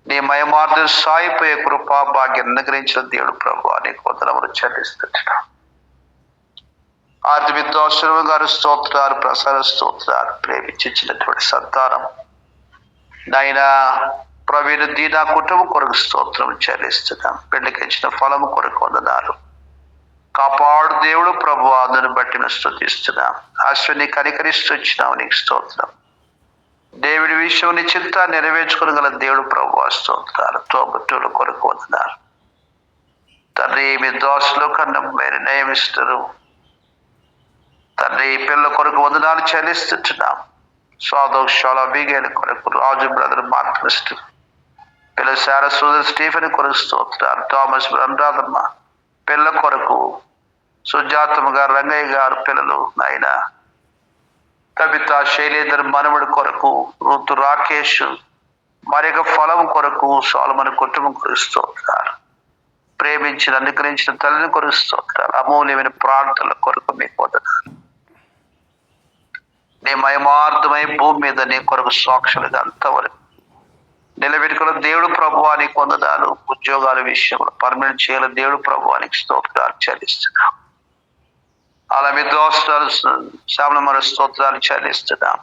నీ మయమార్గం సాగిపోయే కృపా భాగ్యం అనుగ్రహించిన దేవుడు ప్రభువా, నీకు వందనములు చెల్లిస్తున్నాం. ఆది విద్వాసులు గారు స్తోత్రాలు, ప్రసార స్తోత్రాలు. ప్రేమించినటువంటి సంతానం నాయన ప్రవీణ దీనా కుటుంబం కొరకు స్తోత్రం చెల్లిస్తున్నాం. బిడ్డకి ఇచ్చిన ఫలము కొరకు వందనాలు. కాపాడు దేవుడు ప్రభువా, అందుని బట్టి మేము స్తుతిస్తున్నాం. అశ్విని కనికరిస్తూ వచ్చినావు, నీకు స్తోత్రం. దేవుడి విషయం నీ చిత్తాన్ని నెరవేర్చుకోగల దేవుడు ప్రభువా స్తోత్రాలు. తోబుట్టుల కొరకు వందనాలు. తండ్రి మీ దోషులు కన్నా మీరు నియమిస్తారు తండ్రి. పిల్లల కొరకు వందనాలు చెల్లిస్తున్నాం. స్వాదోక్షాల బీగేల కొరకు రాజు బ్రదర్ మార్క్రిస్ట్, పిల్లల సారస్వత స్టీఫెన్ కొరకు స్తోత్రాలు. థామస్ అనురాధమ్మ పిల్లల కొరకు, సుజాతమ్మ గారు, రంగయ్య గారు పిల్లలు నాయన, కవిత శైలేందర్ మనముడి కొరకు, ఋతు రాకేష్ మరొక ఫలం కొరకు, సోలమన్ కుటుంబం కొరకు స్తోత్రాలు. ప్రేమించిన అనుగ్రహించిన తల్లిని కొరకు స్తోత్రాలు. అమూల్యమైన ప్రార్థనల కొరకు మీకు వందనాలు. నీ మయమార్థమై భూమి మీద నీ కొరకు సాక్షులుగా అంతవరకు నిలబెట్టుకున్న దేవుడు ప్రభువానికి వందనాలు. ఉద్యోగాల విషయంలో పర్మనెంట్ చేయాల దేవుడు ప్రభువానికి స్తోత్రాలు చెల్లిస్తున్నాం. అలా మీ దోషాలు శ్రావణ స్తోత్రాలు చెల్లిస్తున్నాం.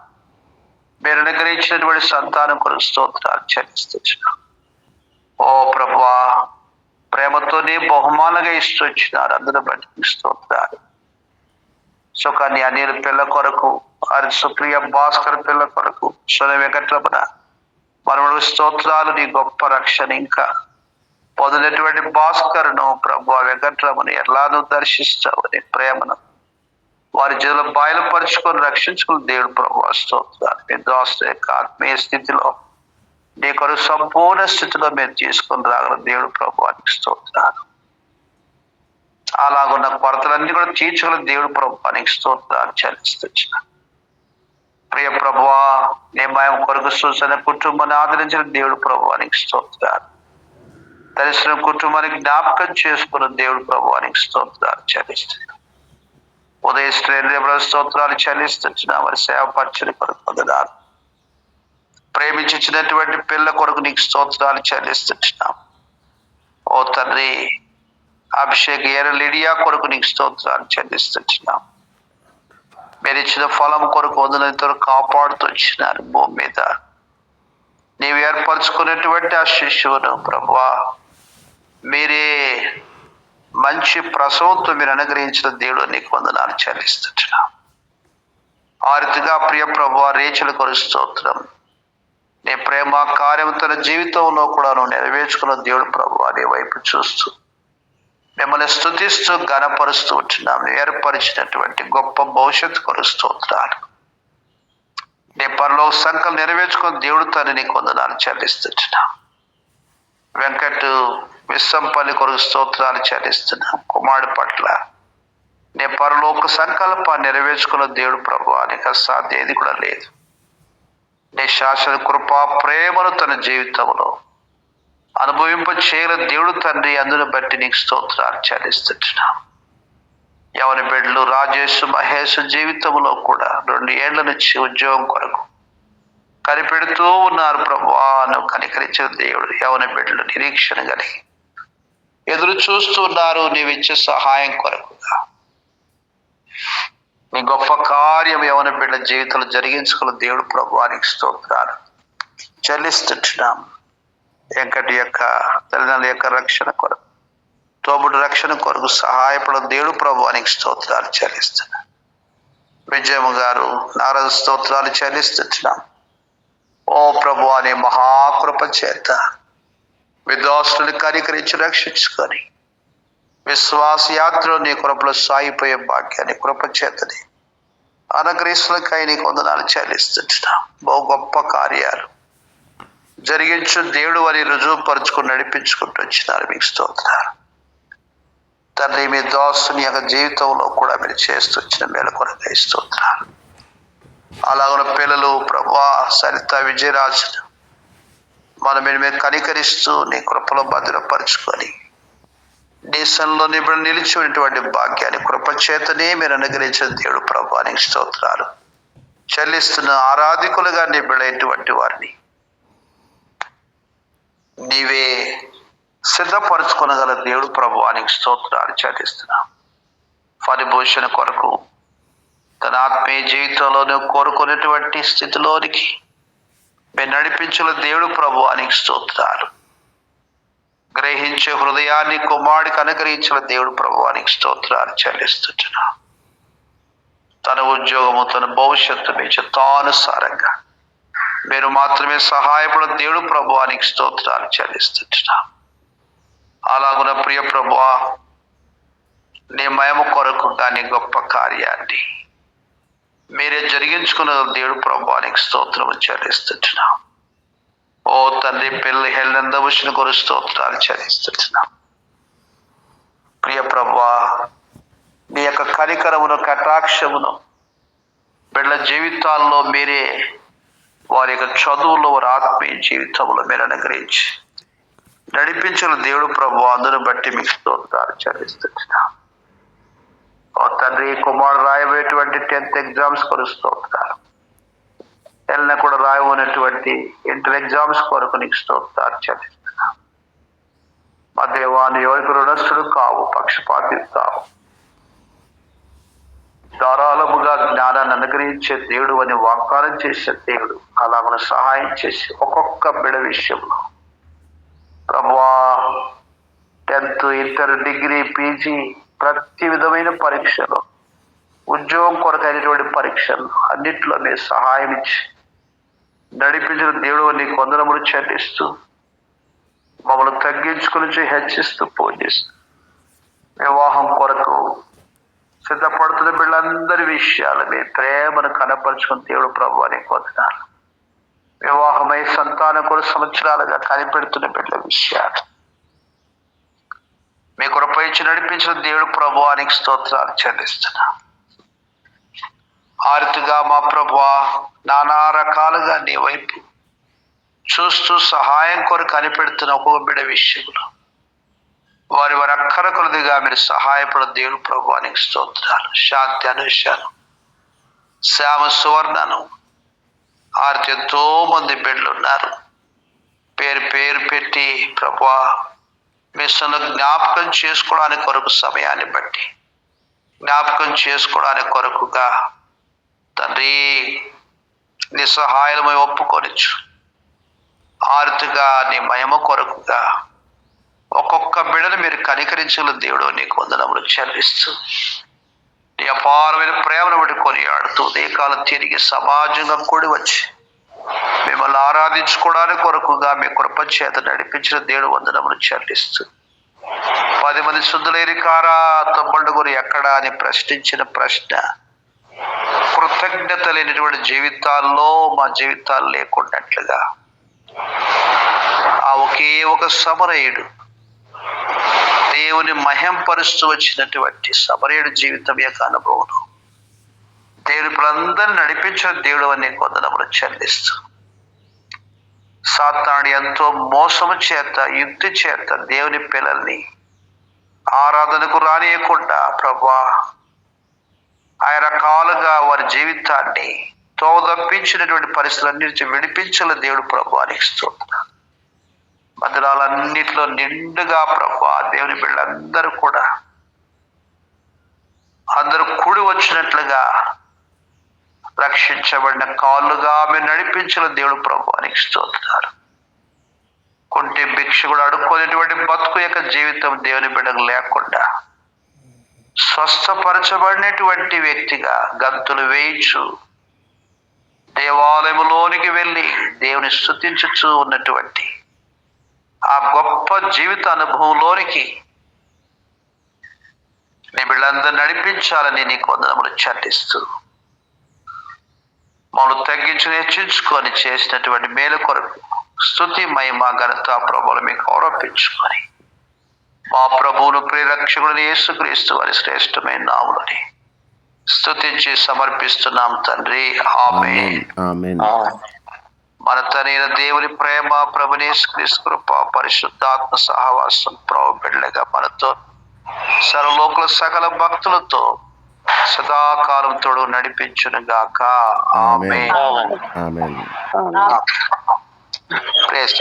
మీరు అనుగ్రహించినటువంటి సంతానం కొరకు స్తోత్రాలు చెల్లిస్తున్నాం. ఓ ప్రభువా, ప్రేమతోనే బహుమానంగా ఇస్తూ వచ్చినారు. అందరూ బట్టి స్తోత్రాలు. సుకన్య అనిల్ పిల్ల కొరకు, అది సుప్రియ భాస్కర్ పిల్ల కొరకు, సున వెంకటరమణ మనముడు స్తోత్రాలు. నీ గొప్ప రక్షణ ఇంకా పొందినటువంటి భాస్కర్ను ప్రభు వెంకటరమణ ఎలానూ దర్శిస్తావు నీ ప్రేమను వారి జీవులు బయలుపరుచుకొని రక్షించుకుని దేవుడు ప్రభు స్తోత్రాలు. మీ దోస్తు యొక్క ఆత్మీయ స్థితిలో నీ కొరకు సంపూర్ణ స్థితిలో మీరు తీసుకొని రాగల దేవుడు ప్రభువానికి స్తోత్రాలు. అలాగున్న కొరతలన్నీ కూడా తీర్చగల దేవుడు ప్రభువానికి స్తోత్రాలు చెల్లిస్తున్న ప్రియ ప్రభువా, నీ మయం కొరకు సూచన కుటుంబాన్ని ఆదరించిన దేవుడు ప్రభువానికి స్తోత్రాలు. తెలిసిన కుటుంబానికి జ్ఞాపకం చేసుకున్న దేవుడు ప్రభువానికి స్తోత్రాలు చెల్లిస్తున్నా. ఉదయ శ్రేణి స్తోత్రాలు చెల్లిస్తున్నా. మరి సేవ పరిచయం కొరకు పొందడాలు ప్రేమించినటువంటి పిల్ల కొరకు నీకు స్తోత్రాలు చెల్లిస్తున్నాం. ఓ తండ్రి, అభిషేక్ ఏర లిడియా కొరకు నీకు స్తోత్రాలు చెల్లిస్తున్నాం. మీరు ఇచ్చిన ఫలం కొరకు వదిలితో కాపాడుతూ వచ్చినారు. భూమి మీద నీవు ఏర్పరచుకున్నటువంటి ఆ శిశువును ప్రభువా, మీరే మంచి ప్రసవంతో మీరు అనుగ్రహించిన దేవుడు నీకు వందనాలు చెల్లిస్తున్నాం. ఆ రీతిగా ప్రియ ప్రభువా, రేచల కొరకు స్తోత్రం. నీ ప్రేమ కార్యం తన జీవితంలో కూడా నువ్వు నెరవేర్చుకున్న దేవుడు ప్రభువా, నీ వైపు చూస్తూ మిమ్మల్ని స్తుతిస్తూ ఘనపరుస్తూ ఉంటున్నాం. ఏర్పరిచినటువంటి గొప్ప భవిష్యత్తు కొరకు స్తోత్రాలు. నీ పరలోక సంకల్పం నెరవేర్చుకున్న దేవుడు తను నీకు వందనాలు చెల్లిస్తున్నాం. వెంకట్ విశ్వంపల్లి కొరకు స్తోత్రాలు చెల్లిస్తున్నాం. కుమారుడి పట్ల నీ పరలోక సంకల్పాన్ని నెరవేర్చుకున్న దేవుడు ప్రభువా, నీకు అసాధ్యం ఏది కూడా లేదు. నీ శాశ్వత కృపా ప్రేమను తన జీవితంలో అనుభవింప చేయగల దేవుడు తండ్రి, అందును బట్టి నీకు స్తోత్రాలు చెల్లిస్తున్నాం. యవన బిడ్డలు రాజేష్ మహేష్ జీవితంలో కూడా 2 ఏళ్ల నుంచి ఉద్యోగం కొరకు కనిపెడుతూ ఉన్నారు ప్రభువా. నువ్వు కనికరించిన దేవుడు. యవన బిడ్డలు నిరీక్షణ కలిగి ఎదురు చూస్తూ ఉన్నారు నీవు ఇచ్చే సహాయం కొరకుగా. నీ గొప్ప కార్యం యవన బిడ్డ జీవితంలో జరిగించుకున్న దేవుడు ప్రభువానికి స్తోత్రాలు చెల్లిస్తున్నాం. వెంకటి యొక్క తల్లిదండ్రుల యొక్క రక్షణ కొరకు, తోబుడు రక్షణ కొరకు సహాయపడిన దేవుడు ప్రభువానికి స్తోత్రాలు చెల్లిస్తున్నాం. విజయమ్మ గారు నారద స్తోత్రాలు చెల్లిస్తున్నాం. ఓ ప్రభువా, నీ మహాకృప చేత విద్వాసులను కనికరించి రక్షించుకొని విశ్వాస యాత్రలో నీ కృపలో సాగిపోయే భాగ్యాన్ని కృప చేతని అనుగ్రహిస్తులకై నీకు వందనాలు చెల్లిస్తున్నాం. బహు గొప్ప కార్యాలు జరిగించు దేవుడు అని రుజువుపరుచుకుని నడిపించుకుంటూ వచ్చినారు. మీకు స్తోత్రాలు తండ్రి. మీ దోస్తుని యొక్క జీవితంలో కూడా మీరు చేస్తూ వచ్చిన మేలు కొరకై స్తోత్రాలు. అలాగే పిల్లలు ప్రభువా, సరిత విజయరాజును మనం మీరు కనికరిస్తూ నీ కృపలో భద్రపరుచుకొని దేశంలో నిబడి నిలిచి ఉన్నటువంటి భాగ్యాన్ని కృపచేతనే మీరు అనుగ్రహించిన దేవుడు ప్రభువానికి స్తోత్రాలు చెల్లిస్తున్న. ఆరాధికులుగా నిబడైనటువంటి వారిని నీవే సిద్ధపరచుకొనగల దేవుడు ప్రభువానికి స్తోత్రాలు చెల్లిస్తున్నాం. ఫలిభూషణ కొరకు తన ఆత్మీయ జీవితంలోనే కోరుకునేటువంటి స్థితిలోనికి మీరు నడిపించిన దేవుడు ప్రభువానికి స్తోత్రాలు. గ్రహించే హృదయాన్ని కుమారుడికి అనుగ్రహించిన దేవుడు ప్రభువానికి స్తోత్రాలు చెల్లిస్తున్నాం. తన ఉద్యోగము, తన భవిష్యత్తు మీ చిత్తానుసారంగా మీరు మాత్రమే సహాయపడిన దేవుడు ప్రభువానికి స్తోత్రాలు చెల్లిస్తున్నాం. అలాగున్న ప్రియ ప్రభువా, నీ మహిమ కొరకు దాని గొప్ప కార్యాన్ని మీరే జరిగించుకున్న దేవుడు ప్రభువానికి స్తోత్రము చెల్లిస్తున్నాం. ఓ తండ్రి, పిల్లలు హెల్లందభూషణ కొరకు స్తోత్రాలు చెల్లిస్తున్నాం. ప్రియ ప్రభువా, నీ యొక్క కనికరమును కటాక్షమును బిడ్డల జీవితాల్లో మీరే వారి యొక్క చదువులో, వారి ఆత్మీయ జీవితంలో మీరు అనుగ్రహించి నడిపించిన దేవుడు ప్రభు, అందును బట్టి మీకు స్తోత్రాలు చెల్లిస్తున్నాం. ఓ తండ్రి, కుమారుడు రాయబోయేటువంటి 10th ఎగ్జామ్స్ కొరకు స్తోత్రాలు. ఎల్న కూడా రాయబోనటువంటి ఇంటర్ ఎగ్జామ్స్ కొరకు నీకు స్తోత్రాలు చెల్లిస్తున్నాం. మా దేవాన్ని ఎవరికి రుణస్థుడు కావు, పక్షపాతి కావు. ధారాళముగా జ్ఞానాన్ని అనుగ్రహించి అనుగ్రహించే దేవుడు అని వాగ్దానం చేసే దేవుడు. అలా మనం సహాయం చేసి ఒక్కొక్క బిడ విషయంలో ప్రభువా 10th, ఇంటర్, డిగ్రీ, పీజీ ప్రతి విధమైన పరీక్షలు, ఉద్యోగం కొరకైనటువంటి పరీక్షలు అన్నిట్లో మీరు సహాయం ఇచ్చి నడిపించిన దేవుడు నీకు వందనములు చెల్లిస్తూ మమ్మల్ని తగ్గించుకుని హెచ్చిస్తూ పూజిస్తూ వివాహం కొరకు సిద్ధపడుతున్న బిళ్ళందరి విషయాలు మీ ప్రేమను కనపరుచుకుని దేవుడు ప్రభు అని పొందినారు. వివాహమై సంతానం కూడా సంవత్సరాలుగా కనిపెడుతున్న బిడ్డ విషయాలు మీ కృప ఇచ్చి నడిపించిన దేవుడు ప్రభువానికి స్తోత్రాలు చెల్లిస్తున్నా. ఆరుతుగా మా ప్రభువా నానా రకాలుగా నీ వైపు చూస్తూ సహాయం కొరకు కనిపెడుతున్న ఒక్కొక్క బిడ్డ విషయంలో వారి అక్కర కొలదిగా మీరు సహాయపడ దేవుడు ప్రభువానికి స్తోత్రాలు. శాంతి అనుషాను, శ్యామ సువర్ణను, ఆర్తి ఎంతో మంది బిడ్డలు ఉన్నారు. పేరు పేరు పెట్టి ప్రభువా మీ సొంత జ్ఞాపకం చేసుకోవడానికి కొరకు సమయాన్ని బట్టి జ్ఞాపకం చేసుకోవడానికి కొరకుగా తండ్రి నీ సహాయమై ఒప్పుకొనొచ్చు. ఆరుతుగా నీ మహిమ కొరకుగా ఒక్కొక్క బిడను మీరు కనికరించగల దేవుడు నీకు వందనములు చెల్లిస్తూ నీ అపారమైన ప్రేమను బట్టి కొనియాడుతూ ఉదయకాలం తిరిగి సమాజంగా కూడి వచ్చి మిమ్మల్ని ఆరాధించుకోవడానికి కొరకుగా మీ కృప చేత నడిపించిన దేవుడు వందనములు చెల్లిస్తూ 10 మంది శుద్ధులేని కారా 90 ఎక్కడా అని ప్రశ్నించిన ప్రశ్న కృతజ్ఞత లేనటువంటి జీవితాల్లో మా జీవితాలు లేకున్నట్లుగా ఆ ఒకే ఒక సమరయుడు దేవుని మహింపరుస్తూ వచ్చినటువంటి సమరయుడు జీవితం యొక్క అనుభవం దేవుని పిల్లలందరినీ నడిపించిన దేవుడు అని వందనములు చెల్లిస్తూ సాతానుడు ఎంతో మోసము చేత యుక్తి చేత దేవుని పిల్లల్ని ఆరాధనకు రానియకుండా ప్రభువా ఆయన రకాలుగా వారి జీవితాన్ని తోదప్పించినటువంటి పరిస్థితులన్నింటి విడిపించల దేవుడు ప్రభువానికి స్తోత్రం. మందిరాలన్నింటిలో నిండుగా ప్రభువా దేవుని బిడ్డలందరూ కూడా అందరూ కూడి వచ్చినట్లుగా రక్షించబడిన కాళ్ళుగా మీరు నడిపించిన దేవుడు ప్రభువానికి స్తోత్రాలు. కొంటే భిక్ష కూడా అడుక్కునేటువంటి బతుకు యొక్క జీవితం దేవుని బిడ్డకు లేకుండా స్వస్థపరచబడినటువంటి వ్యక్తిగా గంతులు వేయించు దేవాలయములోనికి వెళ్ళి దేవుని స్తుతించుచూ ఉన్నటువంటి ఆ గొప్ప జీవిత అనుభవంలోనికి నీ బిడ్డలందరూ నడిపించాలని నీకు వందనములు చెల్లిస్తూ మమ్మల్ని తగ్గించుని హెచ్చించుకొని చేసినటువంటి మేలు కొరకు స్తుతి మహిమ ఘనత ప్రభువులు మీకు ఆరోపించుకొని మా ప్రభువును ప్రియరక్షకుడు యేసుక్రీస్తు వారి శ్రేష్టమైన నామములోని స్తుతించి సమర్పిస్తున్నాం తండ్రి. ఆమేన్. మన తనైన దేవుని ప్రేమ, ప్రభుని యేసుక్రీస్తు కృప, పరిశుద్ధాత్మ సహవాసం ప్రభు బిడ్డలుగా మనతో సర్వలోకుల సకల భక్తులతో సదాకాలం తోడు నడిపించును గాక. ఆమేన్. ప్రేజ్